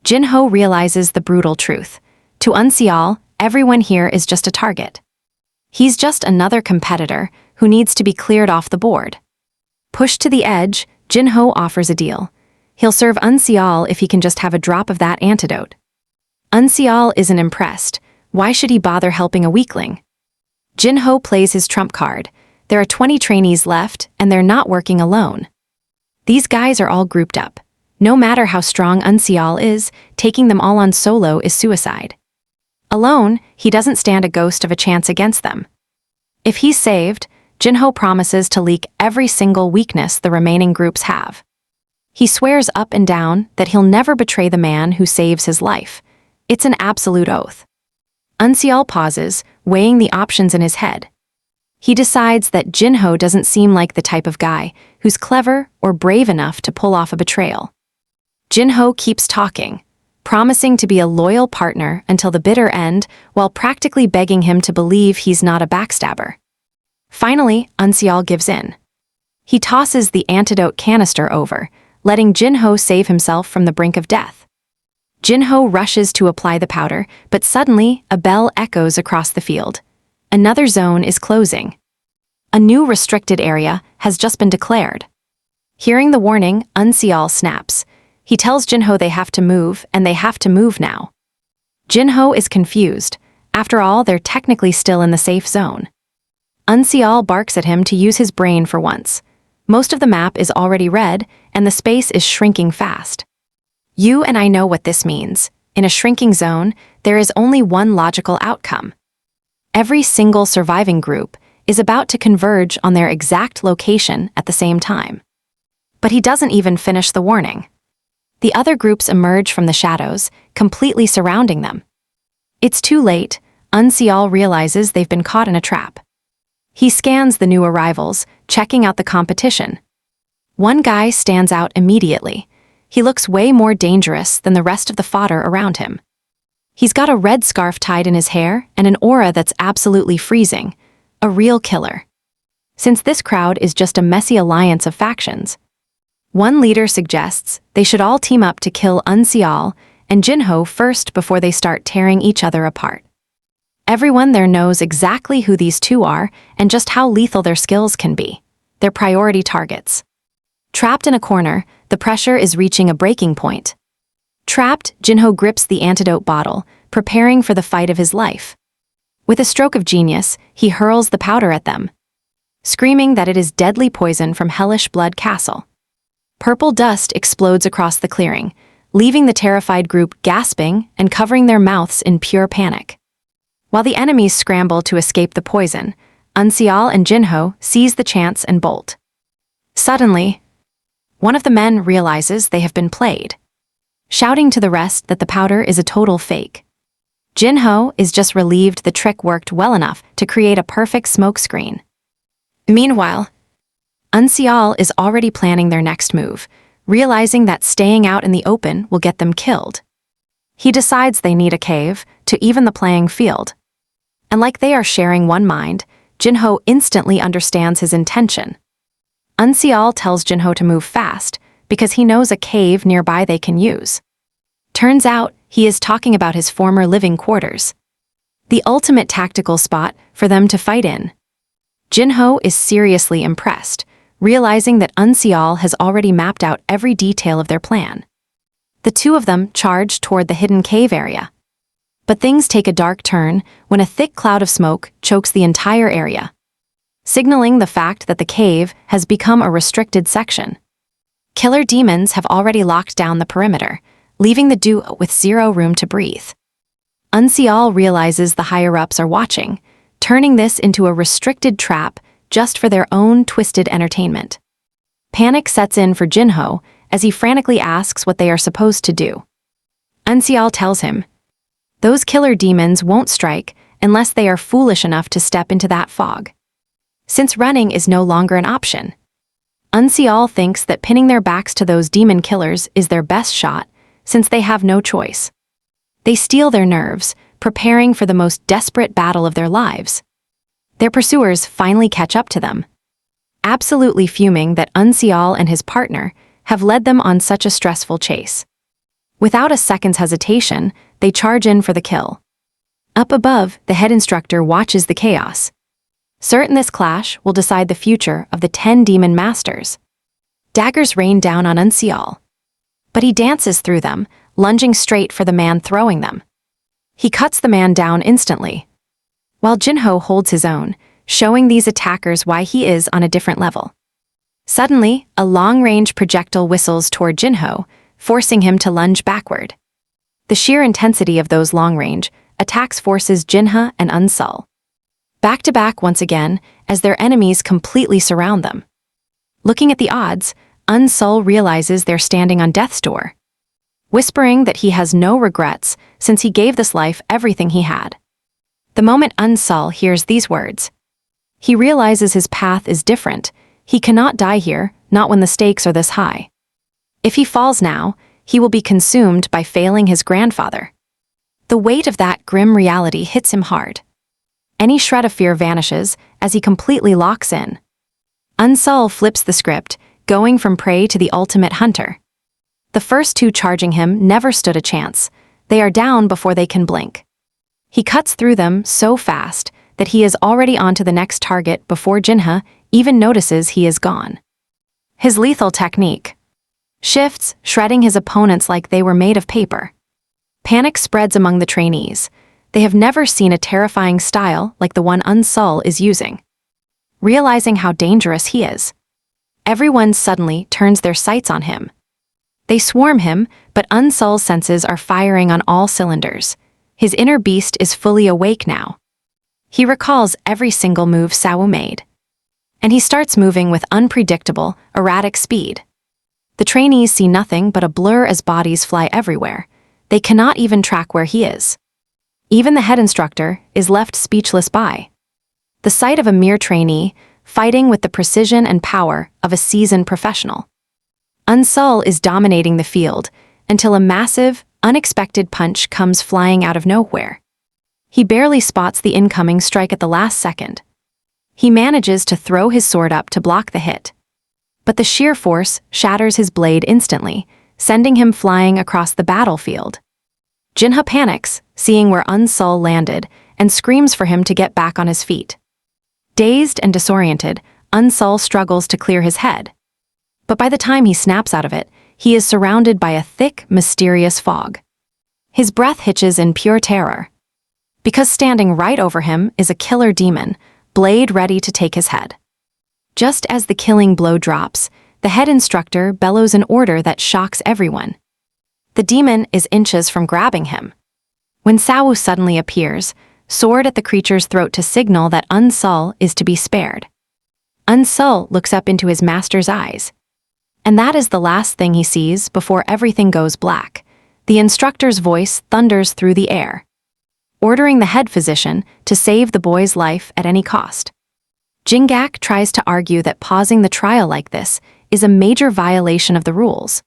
Jinho realizes the brutal truth. To Unseal, everyone here is just a target. He's just another competitor who needs to be cleared off the board. Pushed to the edge, Jinho offers a deal. He'll serve Unseal if he can just have a drop of that antidote. Unseal isn't impressed. Why should he bother helping a weakling? Jinho plays his trump card. There are 20 trainees left, and they're not working alone. These guys are all grouped up. No matter how strong Unseal is, taking them all on solo is suicide. Alone, he doesn't stand a ghost of a chance against them. If he's saved, Jinho promises to leak every single weakness the remaining groups have. He swears up and down that he'll never betray the man who saves his life. It's an absolute oath. Unseal pauses, weighing the options in his head. He decides that Jinho doesn't seem like the type of guy who's clever or brave enough to pull off a betrayal. Jinho keeps talking, promising to be a loyal partner until the bitter end while practically begging him to believe he's not a backstabber. Finally, Unseal gives in. He tosses the antidote canister over, letting Jinho save himself from the brink of death. Jinho rushes to apply the powder, but suddenly a bell echoes across the field. Another zone is closing. A new restricted area has just been declared. Hearing the warning, Unseal snaps. He tells Jinho they have to move, and they have to move now. Jinho is confused. After all, they're technically still in the safe zone. Unseal barks at him to use his brain for once. Most of the map is already red, and the space is shrinking fast. You and I know what this means. In a shrinking zone, there is only one logical outcome. Every single surviving group is about to converge on their exact location at the same time. But he doesn't even finish the warning. The other groups emerge from the shadows, completely surrounding them. It's too late. Unseal realizes they've been caught in a trap. He scans the new arrivals, checking out the competition. One guy stands out immediately. He looks way more dangerous than the rest of the fodder around him. He's got a red scarf tied in his hair and an aura that's absolutely freezing. A real killer. Since this crowd is just a messy alliance of factions, one leader suggests they should all team up to kill Unseal and Jinho first before they start tearing each other apart. Everyone there knows exactly who these two are and just how lethal their skills can be. They're priority targets. Trapped in a corner, the pressure is reaching a breaking point. Trapped, Jinho grips the antidote bottle, preparing for the fight of his life. With a stroke of genius, he hurls the powder at them, screaming that it is deadly poison from Hellish Blood Castle. Purple dust explodes across the clearing, leaving the terrified group gasping and covering their mouths in pure panic. While the enemies scramble to escape the poison, Unseal and Jinho seize the chance and bolt. Suddenly, one of the men realizes they have been played, shouting to the rest that the powder is a total fake. Jinho is just relieved the trick worked well enough to create a perfect smokescreen. Meanwhile, Unseal is already planning their next move, realizing that staying out in the open will get them killed. He decides they need a cave to even the playing field. And like they are sharing one mind, Jinho instantly understands his intention. Unseal tells Jinho to move fast because he knows a cave nearby they can use. Turns out, he is talking about his former living quarters, the ultimate tactical spot for them to fight in. Jinho is seriously impressed, realizing that Unseal has already mapped out every detail of their plan. The two of them charge toward the hidden cave area. But things take a dark turn when a thick cloud of smoke chokes the entire area, signaling the fact that the cave has become a restricted section. Killer demons have already locked down the perimeter, leaving the duo with zero room to breathe. Unseal realizes the higher-ups are watching, turning this into a restricted trap just for their own twisted entertainment. Panic sets in for Jinho as he frantically asks what they are supposed to do. Unseal tells him, "Those killer demons won't strike unless they are foolish enough to step into that fog. Since running is no longer an option." Unseal thinks that pinning their backs to those demon killers is their best shot, since they have no choice. They steel their nerves, preparing for the most desperate battle of their lives. Their pursuers finally catch up to them, absolutely fuming that Unseal and his partner have led them on such a stressful chase. Without a second's hesitation, they charge in for the kill. Up above, the head instructor watches the chaos, certain this clash will decide the future of the 10 demon masters. Daggers rain down on Unseal, but he dances through them, lunging straight for the man throwing them. He cuts the man down instantly, while Jinho holds his own, showing these attackers why he is on a different level. Suddenly, a long-range projectile whistles toward Jinho, forcing him to lunge backward. The sheer intensity of those long-range attacks forces Jinho and Unseal back-to-back once again as their enemies completely surround them. Looking at the odds, Unseal realizes they're standing on death's door, whispering that he has no regrets since he gave this life everything he had. The moment Unseal hears these words, he realizes his path is different. He cannot die here, not when the stakes are this high. If he falls now, he will be consumed by failing his grandfather. The weight of that grim reality hits him hard. Any shred of fear vanishes as he completely locks in. Unseal flips the script, going from prey to the ultimate hunter. The first two charging him never stood a chance. They are down before they can blink. He cuts through them so fast that he is already on to the next target before Jinho even notices he is gone. His lethal technique shifts, shredding his opponents like they were made of paper. Panic spreads among the trainees. They have never seen a terrifying style like the one Unseal is using. Realizing how dangerous he is, everyone suddenly turns their sights on him. They swarm him, but Unseal's senses are firing on all cylinders. His inner beast is fully awake now. He recalls every single move Sawu made, and he starts moving with unpredictable, erratic speed. The trainees see nothing but a blur as bodies fly everywhere. They cannot even track where he is. Even the head instructor is left speechless by the sight of a mere trainee fighting with the precision and power of a seasoned professional. Unseal is dominating the field until a massive, unexpected punch comes flying out of nowhere. He barely spots the incoming strike at the last second. He manages to throw his sword up to block the hit, but the sheer force shatters his blade instantly, sending him flying across the battlefield. Jinho panics, seeing where Unseal landed, and screams for him to get back on his feet. Dazed and disoriented, Unseal struggles to clear his head. But by the time he snaps out of it, he is surrounded by a thick, mysterious fog. His breath hitches in pure terror, because standing right over him is a killer demon, blade ready to take his head. Just as the killing blow drops, the head instructor bellows an order that shocks everyone. The demon is inches from grabbing him, when Sawu suddenly appears, sword at the creature's throat to signal that Unseal is to be spared. Unseal looks up into his master's eyes, and that is the last thing he sees before everything goes black. The instructor's voice thunders through the air, ordering the head physician to save the boy's life at any cost. Jingak tries to argue that pausing the trial like this is a major violation of the rules,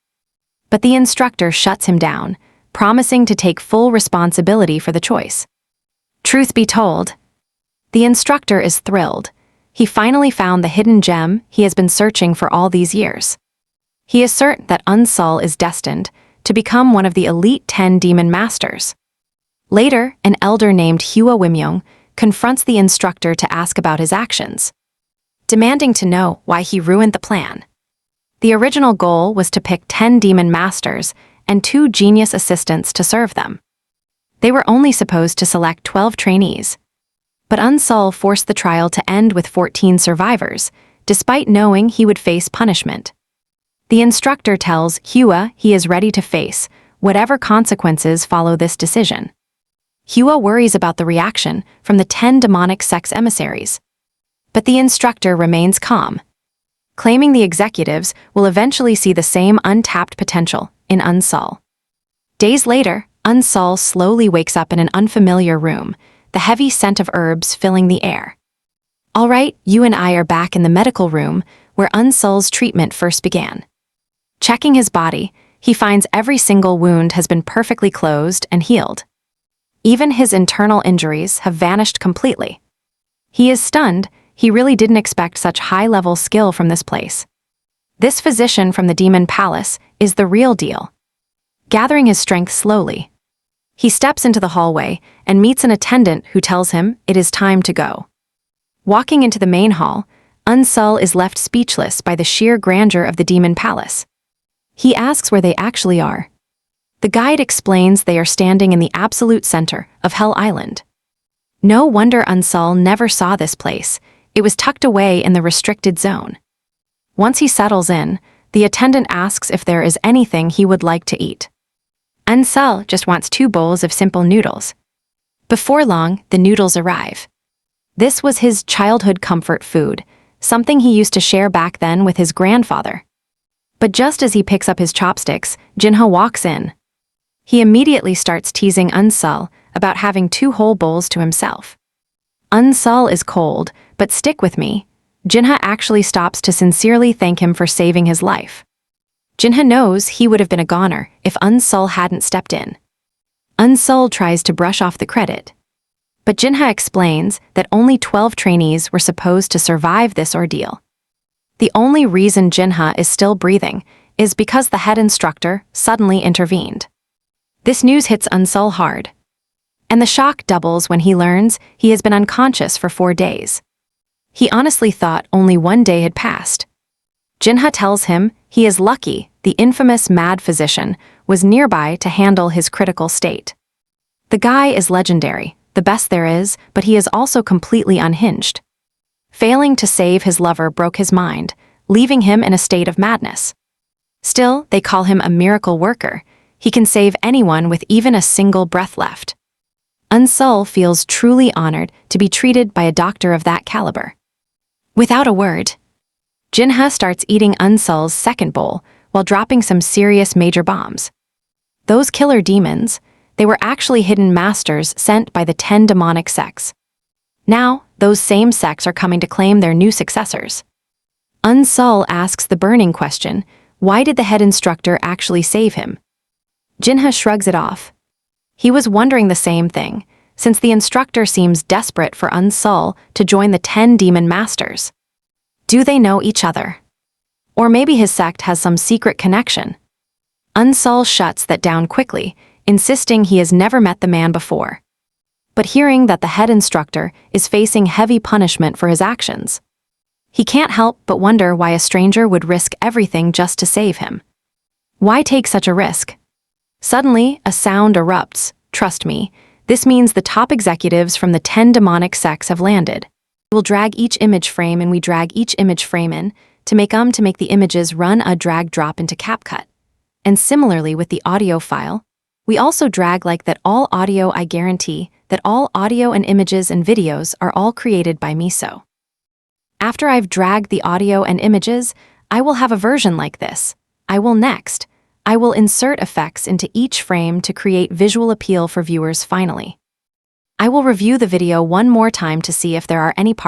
but the instructor shuts him down, promising to take full responsibility for the choice. Truth be told, the instructor is thrilled. He finally found the hidden gem he has been searching for all these years. He is certain that Unseal is destined to become one of the elite 10 demon masters. Later, an elder named Hua Wimyong confronts the instructor to ask about his actions, demanding to know why he ruined the plan. The original goal was to pick 10 demon masters and 2 genius assistants to serve them. They were only supposed to select 12 trainees. But Unsol forced the trial to end with 14 survivors, despite knowing he would face punishment. The instructor tells Hua he is ready to face whatever consequences follow this decision. Hua worries about the reaction from the 10 demonic sex emissaries. But the instructor remains calm, claiming the executives will eventually see the same untapped potential in Unsol. Days later, Unsol slowly wakes up in an unfamiliar room, the heavy scent of herbs filling the air. All right, you and I are back in the medical room where Unsol's treatment first began. Checking his body, he finds every single wound has been perfectly closed and healed. Even his internal injuries have vanished completely. He is stunned. He really didn't expect such high-level skill from this place. This physician from the Demon Palace is the real deal. Gathering his strength slowly, he steps into the hallway and meets an attendant who tells him it is time to go. Walking into the main hall, Unsol is left speechless by the sheer grandeur of the Demon Palace. He asks where they actually are. The guide explains they are standing in the absolute center of Hell Island. No wonder Unsol never saw this place. It was tucked away in the restricted zone. Once he settles in, the attendant asks if there is anything he would like to eat. Unsol just wants 2 bowls of simple noodles. Before long, the noodles arrive. This was his childhood comfort food, something he used to share back then with his grandfather. But just as he picks up his chopsticks, Jinha walks in. He immediately starts teasing Unsol about having 2 whole bowls to himself. Unsol is cold, but stick with me. Jinha actually stops to sincerely thank him for saving his life. Jinha knows he would have been a goner if Unsol hadn't stepped in. Unsol tries to brush off the credit. But Jinha explains that only 12 trainees were supposed to survive this ordeal. The only reason Jinha is still breathing is because the head instructor suddenly intervened. This news hits Unsol hard. And the shock doubles when he learns he has been unconscious for 4 days. He honestly thought only 1 day had passed. Jinha tells him he is lucky the infamous mad physician was nearby to handle his critical state. The guy is legendary, the best there is, but he is also completely unhinged. Failing to save his lover broke his mind, leaving him in a state of madness. Still, they call him a miracle worker. He can save anyone with even a single breath left. Unsol feels truly honored to be treated by a doctor of that caliber. Without a word, Jinha starts eating Unsol's second bowl while dropping some serious major bombs. Those killer demons, they were actually hidden masters sent by the 10 demonic sects. Now, those same sects are coming to claim their new successors. Unsol asks the burning question, why did the head instructor actually save him? Jinha shrugs it off. He was wondering the same thing, since the instructor seems desperate for Unsol to join the 10 demon masters. Do they know each other? Or maybe his sect has some secret connection? Unsol shuts that down quickly, insisting he has never met the man before. But hearing that the head instructor is facing heavy punishment for his actions, he can't help but wonder why a stranger would risk everything just to save him. Why take such a risk? Suddenly, a sound erupts. Trust me, this means the top executives from the 10 demonic sects have landed. We'll drag each image frame and we drag each image frame in to make the images run a drag drop into CapCut. And similarly with the audio file, we also drag like that all audio. I guarantee that all audio and images and videos are all created by me. So after I've dragged the audio and images, I will have a version like this. I will insert effects into each frame to create visual appeal for viewers finally. I will review the video one more time to see if there are any parts